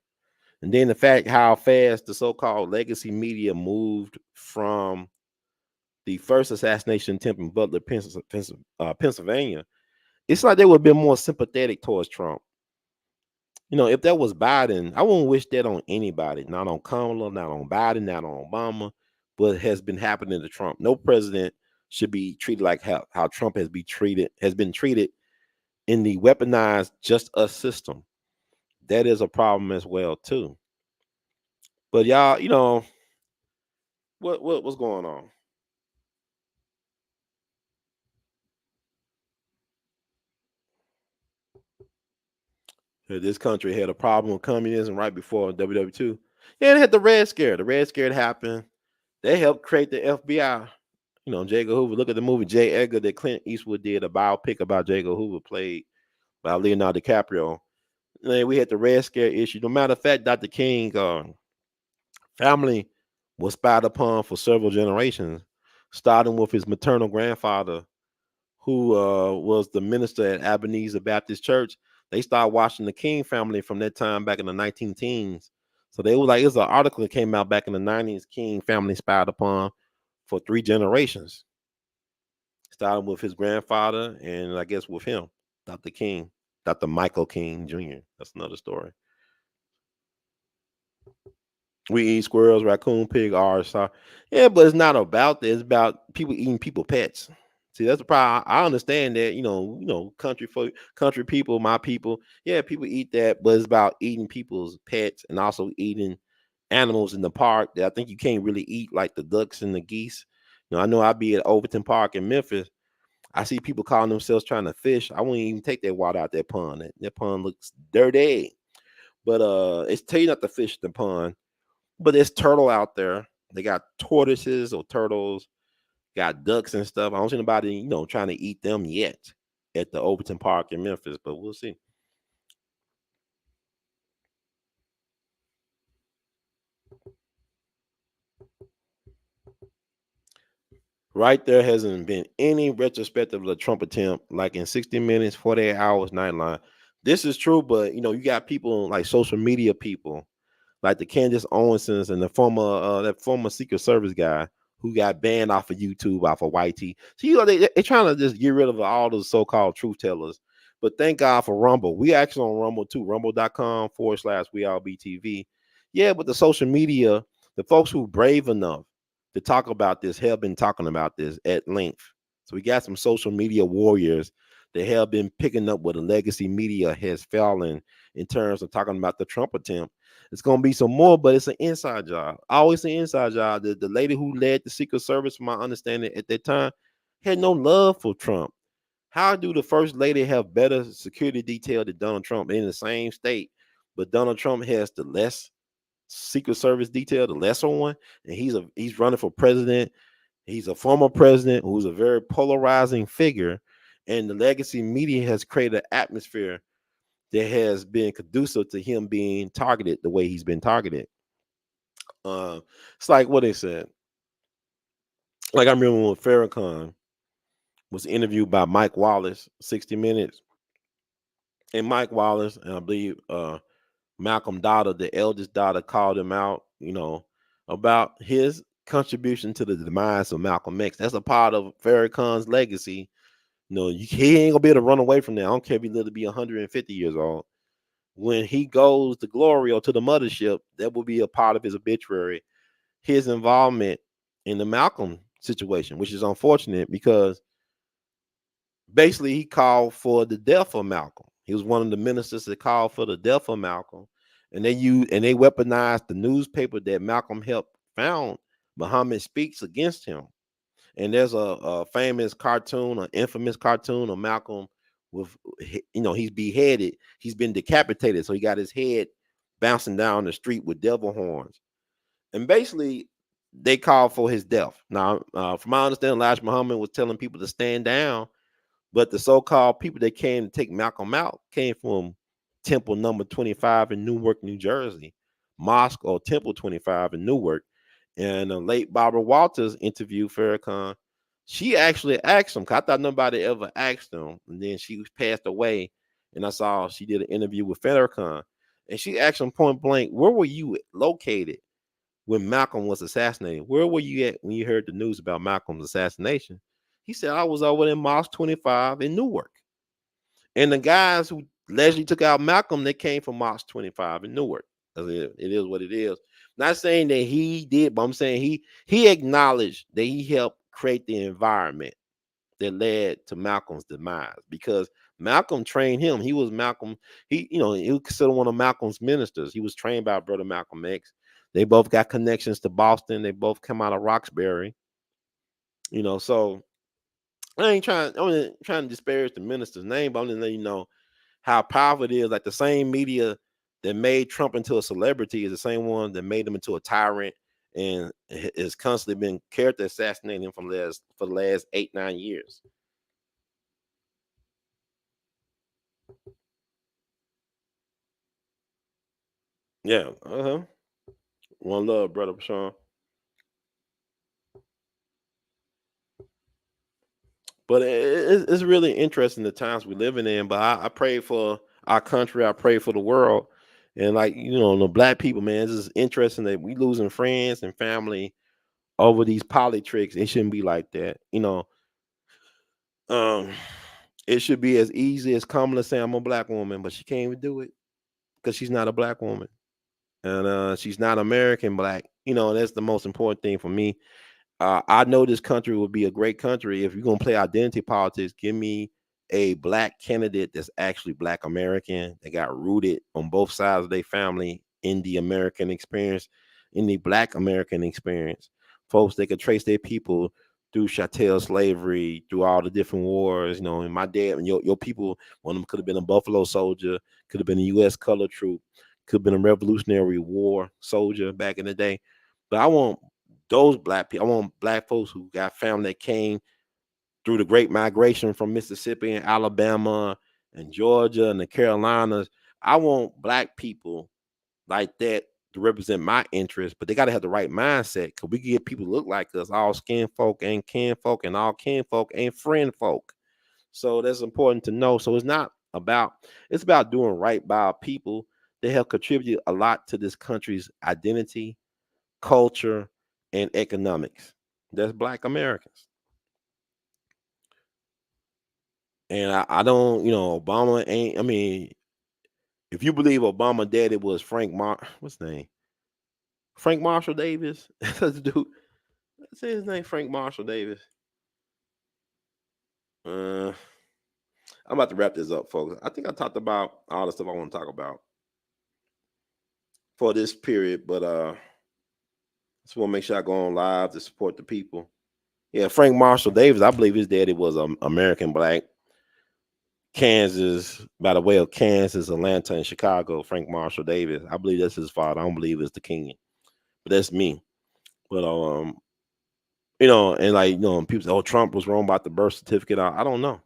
B: And then the fact how fast the so-called legacy media moved from the first assassination attempt in Butler, Pennsylvania, it's like they would have been more sympathetic towards Trump. If that was Biden, I wouldn't wish that on anybody, not on Kamala, not on Biden, not on Obama, but it has been happening to Trump. No president should be treated like how Trump has been treated in the weaponized just us system. That is a problem as well too. But y'all, what's going on? This country had a problem with communism right before WW2. Yeah, they had the Red Scare. The Red Scare happened. They helped create the FBI. J. Edgar Hoover. Look at the movie J. Edgar that Clint Eastwood did, a biopic about J. Edgar Hoover, played by Leonardo DiCaprio. And we had the Red Scare issue. No matter of fact, Dr. King family was spied upon for several generations, starting with his maternal grandfather, who was the minister at Ebenezer Baptist Church. They started watching the King family from that time back in the 19 teens. So they were like, there's an article that came out back in the 90s, King family spied upon for 3 generations, starting with his grandfather and I guess with him, Dr. King, Dr. Michael King Jr. That's another story. We eat squirrels, raccoon, pig, ours. Yeah, but it's not about that. It's about people eating people pets. See, that's the problem. I understand that, country folk, country people, my people. Yeah, people eat that, but it's about eating people's pets and also eating animals in the park that I think you can't really eat, like the ducks and the geese. I know I'd be at Overton Park in Memphis. I see people calling themselves trying to fish. I wouldn't even take that water out that pond. That pond looks dirty. But it's tell you not to fish the pond. But there's turtle out there. They got tortoises or turtles, got ducks and stuff. I don't see anybody, trying to eat them yet at the Overton Park in Memphis, but we'll see. Right, there hasn't been any retrospective of the Trump attempt, like in 60 Minutes, 48 Hours, Nightline. This is true, but you got people like social media people, like the Candace Owensons and the former Secret Service guy who got banned off of YouTube, off of YT. So they're trying to just get rid of all those so-called truth tellers. But thank God for Rumble. We actually on Rumble too, rumble.com/WeAllBTV. Yeah, but the social media, the folks who brave enough to talk about this have been talking about this at length. So we got some social media warriors that have been picking up what the legacy media has fallen in terms of talking about the Trump attempt. It's going to be some more, but it's an inside job. Always an inside job. The lady who led the Secret Service, from my understanding at that time, had no love for Trump. How do the first lady have better security detail than Donald Trump in the same state, but Donald Trump has the less Secret Service detail, the lesser one, and he's running for president. He's a former president who's a very polarizing figure, and the legacy media has created an atmosphere that has been conducive to him being targeted the way he's been targeted. It's like what they said. Like I remember when Farrakhan was interviewed by Mike Wallace, 60 Minutes, and Mike Wallace, and I believe Malcolm daughter, the eldest daughter, called him out, about his contribution to the demise of Malcolm X. That's a part of Farrakhan's legacy. He ain't gonna be able to run away from that. I don't care if he live to be 150 years old. When he goes to glory or to the mothership, that will be a part of his obituary. His involvement in the Malcolm situation, which is unfortunate because basically he called for the death of Malcolm. He was one of the ministers that called for the death of Malcolm, and they weaponized the newspaper that Malcolm helped found. Muhammad Speaks against him, and there's a famous cartoon, an infamous cartoon of Malcolm with, he's beheaded. He's been decapitated, so he got his head bouncing down the street with devil horns, and basically they called for his death. Now, from my understanding, Elijah Muhammad was telling people to stand down, but the so-called people that came to take Malcolm out came from Temple number 25 in Newark, New Jersey, Mosque or Temple 25 in Newark. And the late Barbara Walters interviewed Farrakhan. She actually asked him, 'cause I thought nobody ever asked him. And then she passed away, and I saw she did an interview with Farrakhan. And she asked him point blank, where were you located when Malcolm was assassinated? Where were you at when you heard the news about Malcolm's assassination? He said, I was over in Mosque 25 in Newark. And the guys who allegedly took out Malcolm, they came from Mosque 25 in Newark. It is what it is. Not saying that he did, but I'm saying he acknowledged that he helped create the environment that led to Malcolm's demise, because Malcolm trained him. He was Malcolm. He was considered one of Malcolm's ministers. He was trained by brother Malcolm X. They both got connections to Boston. They both come out of Roxbury. So I ain't trying. I'm not trying to disparage the minister's name, but I'm just letting you know how powerful it is. Like the same media that made Trump into a celebrity is the same one that made him into a tyrant, and has constantly been character assassinating him for the last 8-9 years. Yeah. One love, brother Sean. But it's really interesting the times we're living in. But I pray for our country. I pray for the world. And like, the black people, man, it's just interesting that we losing friends and family over these politics. It shouldn't be like that. Um, it should be as easy as Kamala saying I'm a black woman, but she can't even do it because she's not a black woman. And she's not American black. That's the most important thing for me. I know this country would be a great country if you're gonna play identity politics. Give me a black candidate that's actually black American. They got rooted on both sides of their family in the American experience, in the black American experience. Folks, they could trace their people through chattel slavery, through all the different wars. And my dad and your people, one of them could have been a Buffalo soldier, could have been a U.S. color troop, could have been a Revolutionary War soldier back in the day. But I want those black people. I want black folks who got family that came through the Great Migration from Mississippi and Alabama and Georgia and the Carolinas. I want black people like that to represent my interests, but they got to have the right mindset because we can get people to look like us. All skin folk ain't kin folk, and all kin folk ain't friend folk. So that's important to know. So it's about doing right by our people. They have contributed a lot to this country's identity, culture, and economics. That's black Americans. And I don't, Obama ain't, I mean, if you believe Obama daddy was what's his name? Frank Marshall Davis? That's the dude. Let's say his name, Frank Marshall Davis. Uh, I'm about to wrap this up, folks. I think I talked about all the stuff I want to talk about for this period, but just want to make sure I go on live to support the people. Yeah, Frank Marshall Davis, I believe his daddy was American black. Kansas, by the way of Kansas, Atlanta, and Chicago, Frank Marshall Davis. I believe that's his father. I don't believe it's the king, but that's me. But and like people say, oh, Trump was wrong about the birth certificate. I don't know.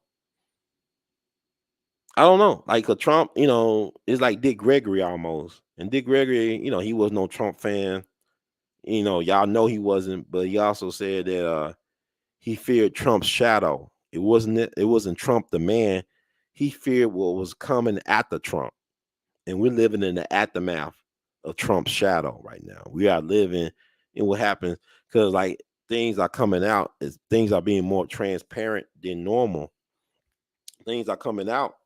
B: I don't know. Like a Trump, is like Dick Gregory almost. And Dick Gregory, he was no Trump fan. Y'all know he wasn't, but he also said that he feared Trump's shadow. It wasn't Trump the man. He feared what was coming after Trump. And we're living in the aftermath of Trump's shadow right now. We are living in what happens because like things are coming out, things are being more transparent than normal. Things are coming out,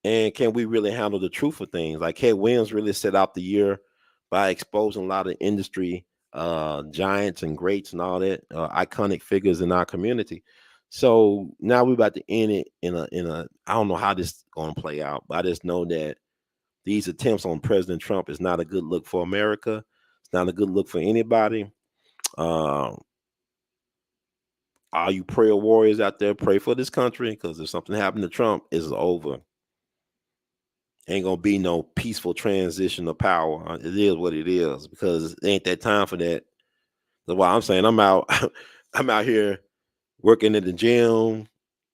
B: and can we really handle the truth of things? Like Ted Williams really set out the year by exposing a lot of industry giants and greats and all that iconic figures in our community. So now we're about to end it in a I don't know how this is going to play out, but I just know that these attempts on President Trump is not a good look for America. It's not a good look for anybody. Uh, all you prayer warriors out there, pray for this country because if something happened to Trump, it's over. Ain't gonna be no peaceful transition of power. It is what it is because it ain't that time for that. That's why I'm saying I'm out. I'm out here working at the gym,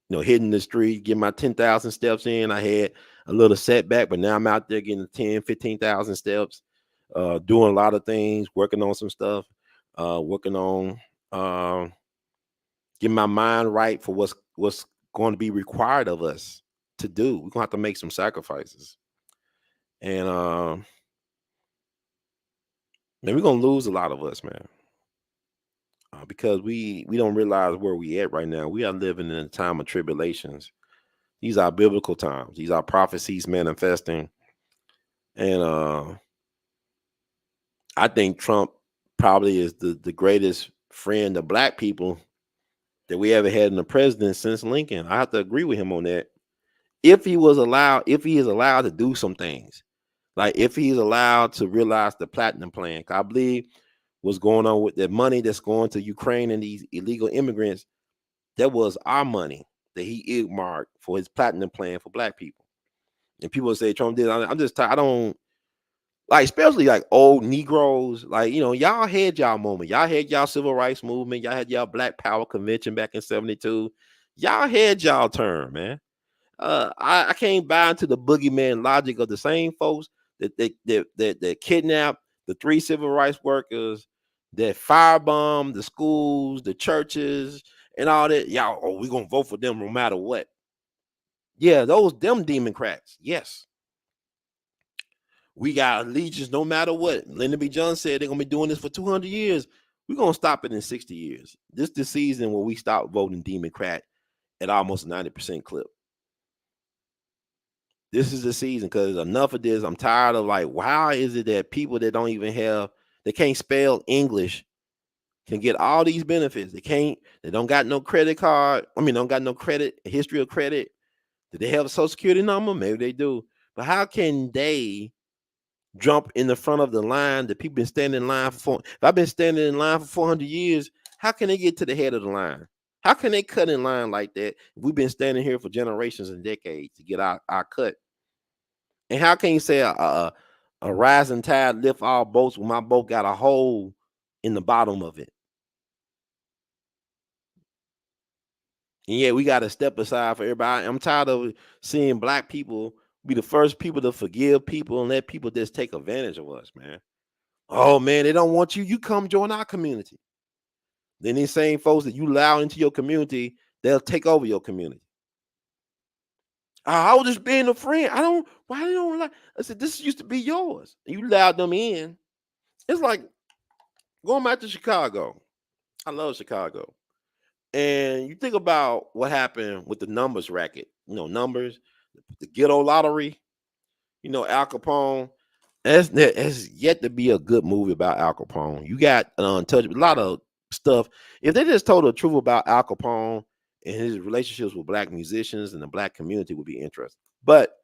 B: hitting the street, getting my 10,000 steps in. I had a little setback, but now I'm out there getting 10, 15,000 steps, doing a lot of things, working on some stuff, working on getting my mind right for what's going to be required of us to do. We're gonna have to make some sacrifices. And man, we're gonna lose a lot of us, man. Because we don't realize where we at right now. We are living in a time of tribulations. These are biblical times. These are prophecies manifesting. And I think Trump probably is the greatest friend of black people that we ever had in the president since Lincoln. I have to agree with him on that. if he is allowed to do some things, like if he's allowed to realize the platinum plan. I believe what's going on with the money that's going to Ukraine and these illegal immigrants, that was our money that he earmarked for his platinum plan for black people. And people say Trump did. I'm just tired. I don't like, especially like old Negroes. Like, y'all had y'all moment. Y'all had y'all civil rights movement. Y'all had y'all Black Power convention back in '72. Y'all had y'all turn, man. I can't buy into the boogeyman logic of the same folks that kidnapped the 3 civil rights workers, that firebombed the schools, the churches, and all that. Y'all, oh, we gonna vote for them no matter what. Yeah, them Democrats. Yes, we got allegiance no matter what. Lyndon B. Johnson said they're gonna be doing this for 200 years. We're gonna stop it in 60 years. This the season where we stop voting Democrat at almost 90% clip. This is the season, because enough of this. I'm tired of, like, why is it that people that don't even have, they can't spell English, can get all these benefits? They don't got no credit card. I mean, don't got no credit, history of credit. Do they have a social security number? Maybe they do. But how can they jump in the front of the line that people been standing in line for? If I've been standing in line for 400 years, how can they get to the head of the line? How can they cut in line like that? We've been standing here for generations and decades to get our cut. And how can you say a rising tide lift all boats when my boat got a hole in the bottom of it? And yeah, we got to step aside for everybody. I'm tired of seeing black people be the first people to forgive people and let people just take advantage of us, man. Oh man, they don't want you. You come join our community. Then these same folks that you allow into your community, they'll take over your community. I was just being a friend. Why they don't like? I said, this used to be yours. You allowed them in. It's like going back to Chicago. I love Chicago. And you think about what happened with the numbers racket, numbers, the ghetto lottery, Al Capone. That's yet to be a good movie about Al Capone. You got Untouchable, a lot of stuff. If they just told the truth about Al Capone and his relationships with black musicians and the black community, would be interesting. But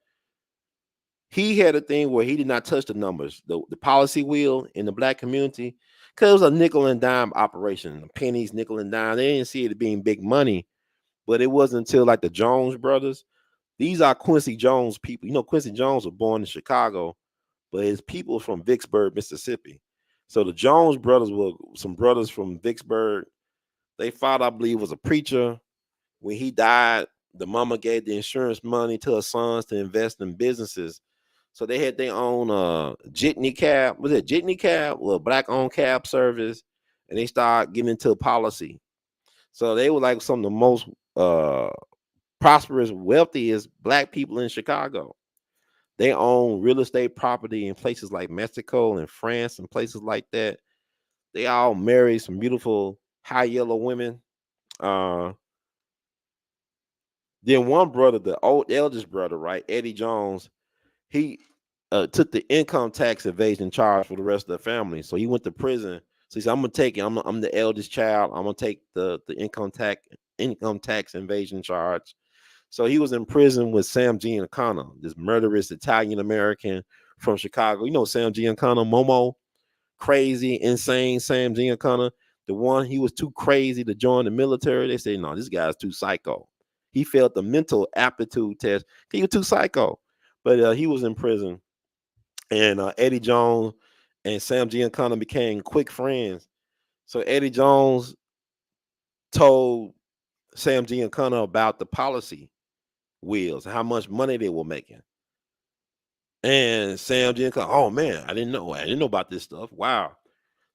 B: he had a thing where he did not touch the numbers, the policy wheel in the black community, because it was a nickel and dime operation, pennies, nickel and dime. They didn't see it being big money, but it wasn't until like the Jones brothers. These are Quincy Jones people. Quincy Jones was born in Chicago, but his people from Vicksburg, Mississippi. So the Jones brothers were some brothers from Vicksburg. They father, I believe, was a preacher. When he died, the mama gave the insurance money to her sons to invest in businesses. So they had their own jitney cab. Was it jitney cab? Well, black-owned cab service. And they started getting into policy. So they were like some of the most prosperous, wealthiest black people in Chicago. They own real estate property in places like Mexico and France and places like that. They all married some beautiful high yellow women. Then one brother, the eldest brother, right, Eddie Jones, he took the income tax evasion charge for the rest of the family. So he went to prison. So he said, "I'm gonna take it. I'm the eldest child. I'm gonna take the income tax invasion charge." So he was in prison with Sam Giancana, this murderous Italian American from Chicago. Sam Giancana, Momo, crazy, insane Sam Giancana. The one, he was too crazy to join the military. They say, no, this guy's too psycho. He failed the mental aptitude test. He was too psycho. But he was in prison. And Eddie Jones and Sam Giancana became quick friends. So Eddie Jones told Sam Giancana about the policy wheels, how much money they were making. And Sam Giancana, oh man, I didn't know about this stuff. Wow.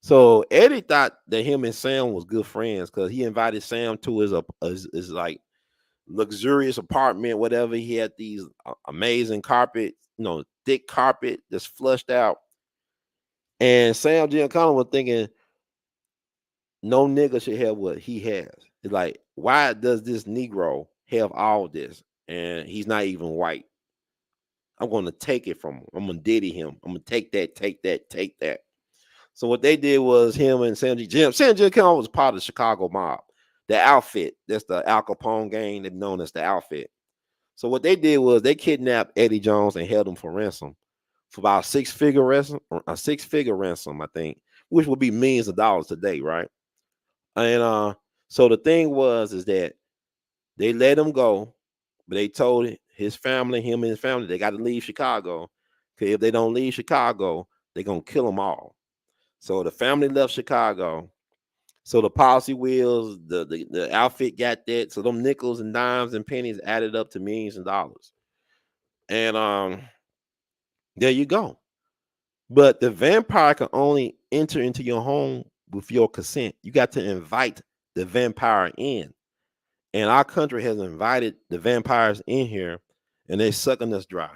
B: So Eddie thought that him and Sam was good friends because he invited Sam to his like luxurious apartment, whatever. He had these amazing carpet, thick carpet that's flushed out. And Sam Giancana was thinking, no nigga should have what he has. It's like, why does this Negro have all this? And he's not even white. I'm going to take it from him. I'm going to diddy him. I'm going to take that, take that, take that. So what they did was him and Sam Giancana was part of the Chicago mob. The outfit, that's the Al Capone gang, they're known as the outfit. So what they did was they kidnapped Eddie Jones and held him for ransom for about six-figure ransom, or a six-figure ransom, I think, which would be millions of dollars today, right? And so the thing was is that they let him go, but they told his family, him and his family, they got to leave Chicago. Because if they don't leave Chicago, they're gonna kill them all. So the family left Chicago. So the policy wheels, the outfit got that. So them nickels and dimes and pennies added up to millions of dollars. And there you go. But the vampire can only enter into your home with your consent. You got to invite the vampire in. And our country has invited the vampires in here, and they're sucking us dry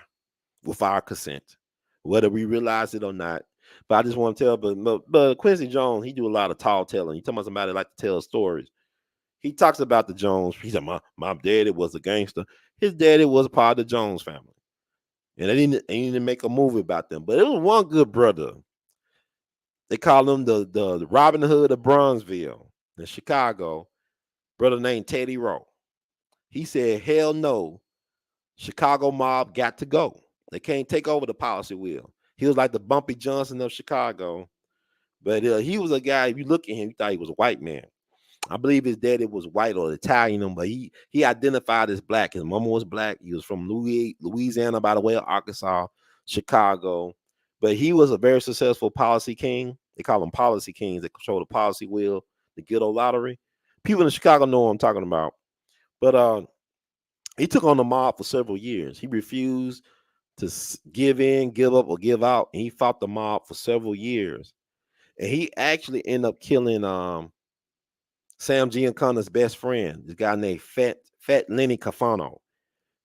B: with our consent, whether we realize it or not. But I just want to tell, but Quincy Jones, he do a lot of tall telling. You talking about somebody that like to tell stories. He talks about the Jones. He said, my daddy was a gangster. His daddy was part of the Jones family. And they didn't make a movie about them. But it was one good brother. They call him the Robin Hood of Bronzeville in Chicago. Brother named Teddy Rowe. He said, hell no, Chicago mob got to go. They can't take over the policy wheel. He was like the Bumpy Johnson of Chicago. But he was a guy, if you look at him, you thought he was a white man. I believe his daddy was white or Italian, but he identified as black. His mama was black. He was from Louisiana, by the way, of Arkansas, Chicago. But he was a very successful policy king. They call them policy kings that control the policy wheel, the ghetto lottery. People in Chicago know what I'm talking about. But he took on the mob for several years. He refused to give in, give up, or give out. And he fought the mob for several years. And he actually ended up killing Sam Gianconna's best friend, this guy named Fat Lenny Cafano.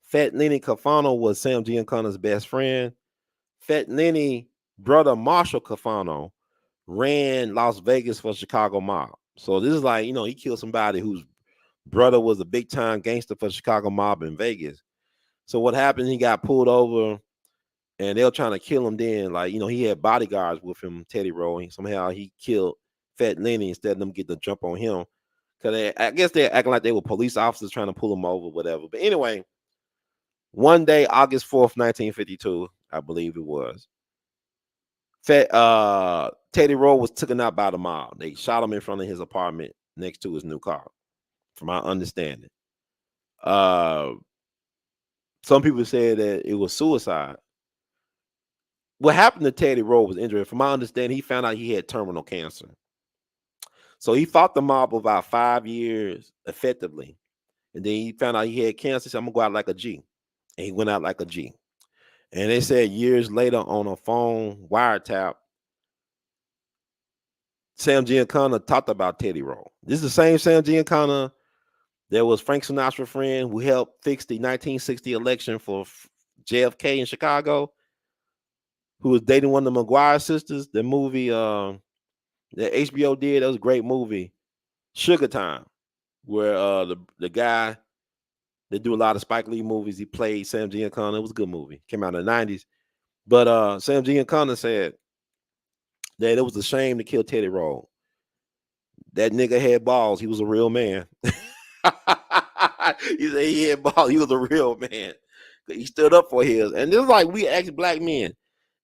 B: Fat Lenny Cafano was Sam Gianconna's best friend. Fat Lenny brother Marshall Cafano ran Las Vegas for Chicago mob. So this is like, he killed somebody whose brother was a big time gangster for Chicago mob in Vegas. So what happened? He got pulled over, and they were trying to kill him. Then, like, he had bodyguards with him, Teddy Rowe. Somehow he killed Fat Lenny instead of them get the jump on him. Because I guess they're acting like they were police officers trying to pull him over, whatever. But anyway, one day, August 4th, 1952, I believe it was, Teddy Rowe was taken out by the mob. They shot him in front of his apartment next to his new car, from my understanding. Some people said that it was suicide. What happened to Teddy Rowe was injury. From my understanding, he found out he had terminal cancer. So he fought the mob for about 5 years effectively. And then he found out he had cancer. He said, I'm going to go out like a G. And he went out like a G. And they said years later on a phone wiretap, Sam Giancana talked about Teddy Rowe. This is the same Sam Giancana that was Frank Sinatra's friend who helped fix the 1960 election for JFK in Chicago, who was dating one of the McGuire sisters. The movie that HBO did, that was a great movie, Sugar Time, where the guy that do a lot of Spike Lee movies, he played Sam Giancana. It was a good movie. Came out in the 90s. But Sam Giancana said that it was a shame to kill Teddy Rowe. That nigga had balls. He was a real man. He said he had balls. He was a real man. He stood up for his. And just like we ask black men,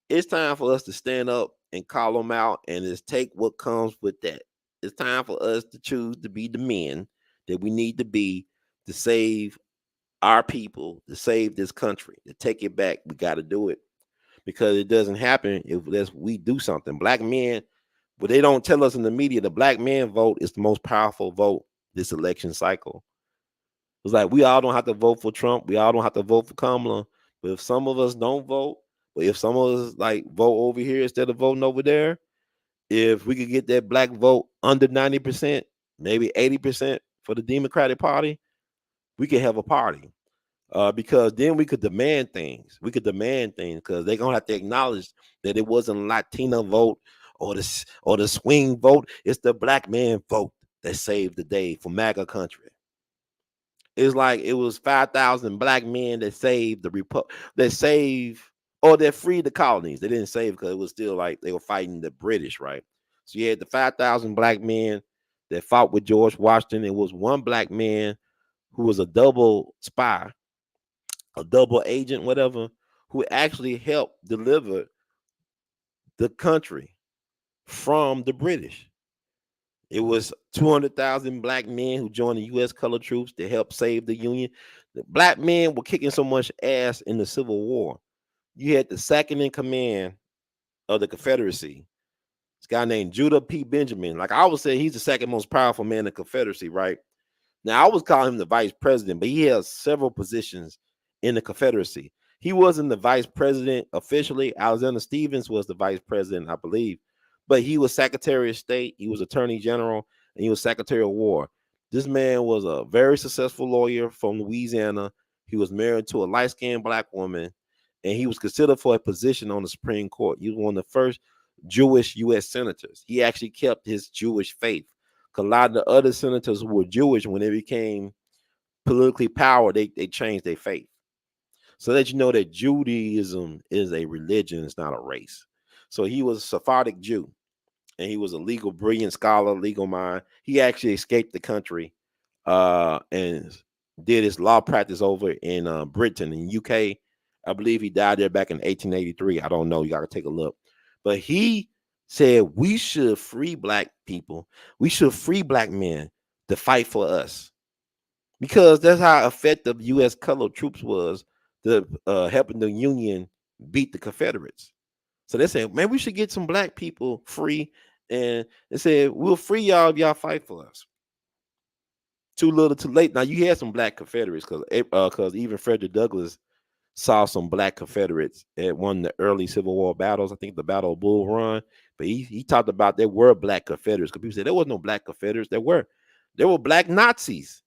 B: it's time for us to stand up and call them out and just take what comes with that. It's time for us to choose to be the men that we need to be to save our people, to save this country, to take it back. We got to do it because it doesn't happen unless we do something. Black men, but they don't tell us in the media, the black man vote is the most powerful vote this election cycle. It's like we all don't have to vote for Trump. We all don't have to vote for Kamala. But if some of us don't vote, but if some of us like vote over here instead of voting over there, if we could get that black vote under 90%, maybe 80% for the Democratic Party, we could have a party. Because then we could demand things. We could demand things because they're gonna have to acknowledge that it wasn't a Latino vote or the swing vote. It's the black man vote that saved the day for MAGA country. It's like it was 5,000 black men that saved that freed the colonies. They didn't save because it was still like they were fighting the British, right? So you had the 5,000 black men that fought with George Washington. It was one black man who was a double spy a double agent, whatever, who actually helped deliver the country from the British. It was 200,000 black men who joined the U.S. colored troops to help save the Union. The black men were kicking so much ass in the Civil War. You had the second in command of the Confederacy, this guy named Judah P. Benjamin. Like I would say, he's the second most powerful man in the Confederacy, right? Now, I was calling him the vice president, but he has several positions in the Confederacy. He wasn't the vice president officially. Alexander Stephens was the vice president, I believe, but he was Secretary of State, he was Attorney General, and he was Secretary of War. This man was a very successful lawyer from Louisiana. He was married to a light-skinned black woman, and he was considered for a position on the Supreme Court. He was one of the first Jewish U.S. senators. He actually kept his Jewish faith. A lot of the other senators who were Jewish, when they became politically power, they changed their faith. So that you know that Judaism is a religion, it's not a race. So he was a Sephardic Jew, and he was a legal, brilliant scholar, legal mind. He actually escaped the country and did his law practice over in Britain, in UK. I believe he died there back in 1883. I don't know. You got to take a look. But he said we should free black people. We should free black men to fight for us, because that's how effective U.S. colored troops was to helping the Union beat the Confederates. So they said, man, we should get some black people free, and they said we'll free y'all if y'all fight for us. Too little, too late. Now you had some black Confederates, because even Frederick Douglass saw some black Confederates at one of the early Civil War battles. I think the Battle of Bull Run. But he talked about there were black Confederates, because people said there was no black Confederates. There were black Nazis.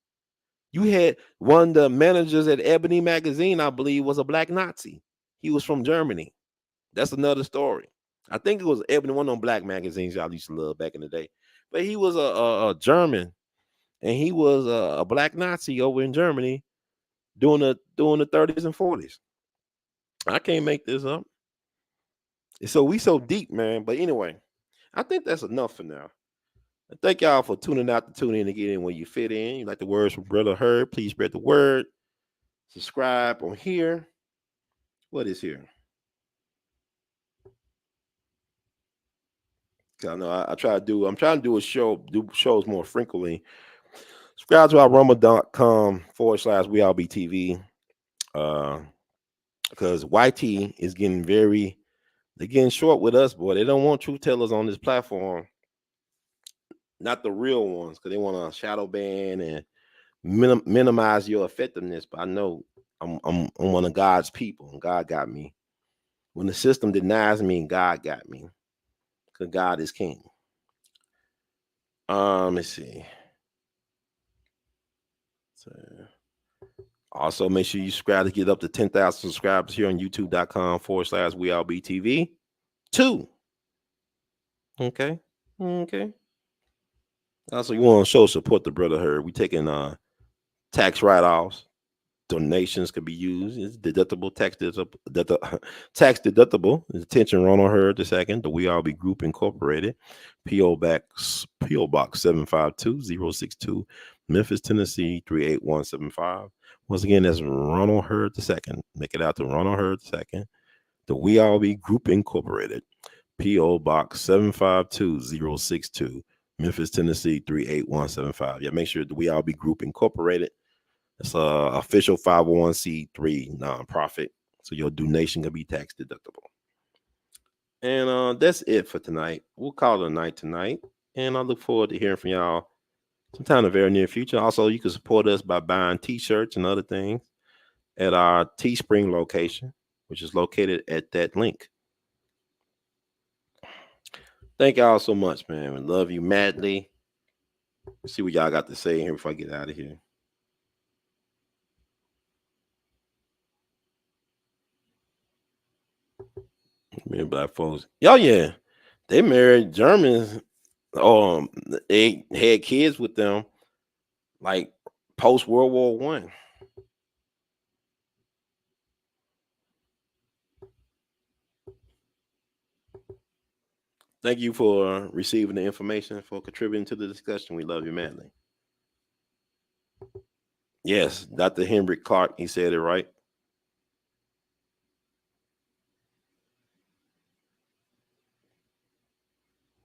B: You had one of the managers at Ebony magazine, I believe, was a black Nazi. He was from Germany. That's another story. I think it was Ebony, one of them black magazines y'all used to love back in the day. But he was a German, and he was a black Nazi over in Germany during the 30s and 40s. I can't make this up. So we so deep, man. But anyway, I think that's enough for now. Thank y'all for tuning out to tune in to get in when you fit in. You like the words from Brother Herb, please spread the word. Subscribe on here. What is here? I know I'm trying to do do shows more frequently. Subscribe to our rumble.com/we all be TV. Because YT is they're getting short with us, boy. They don't want truth tellers on this platform. Not the real ones, because they want to shadow ban and minimize your effectiveness. But I know I'm one of God's people, and God got me. When the system denies me, God got me, because God is king. Let's see. So, also, make sure you subscribe to get up to 10,000 subscribers here on youtube.com/we all be TV. 2. Okay. Also, you want to show support the Brother Herb. We taking tax write-offs. Donations can be used. It's deductible, tax deductible. Attention, Ronald Hurd II, the We All Be Group Incorporated, PO Box 752-062, Memphis, Tennessee 38175. Once again, that's Ronald Hurd II. Make it out to Ronald Hurd II, the We All Be Group Incorporated, PO Box 752-062, Memphis, Tennessee 38175. Yeah, make sure the We All Be Group Incorporated. It's a official 501c3 nonprofit, so your donation can be tax deductible. And that's it for tonight. We'll call it a night tonight, and I look forward to hearing from y'all sometime in the very near future. Also, you can support us by buying T-shirts and other things at our Teespring location, which is located at that link. Thank y'all so much, man. We love you madly. Let's see what y'all got to say here before I get out of here. Man, black folks. Oh yeah. They married Germans. They had kids with them like post World War One. Thank you for receiving the information, for contributing to the discussion. We love you madly. Yes, Dr. Henrik Clark, he said it right.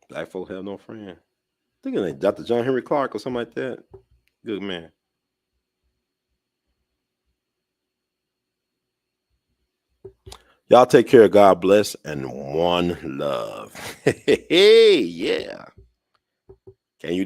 B: Black folk have no friend. I think it's Dr. John Henry Clark or something like that. Good man. Y'all take care. God bless and one love. Hey, yeah. Can you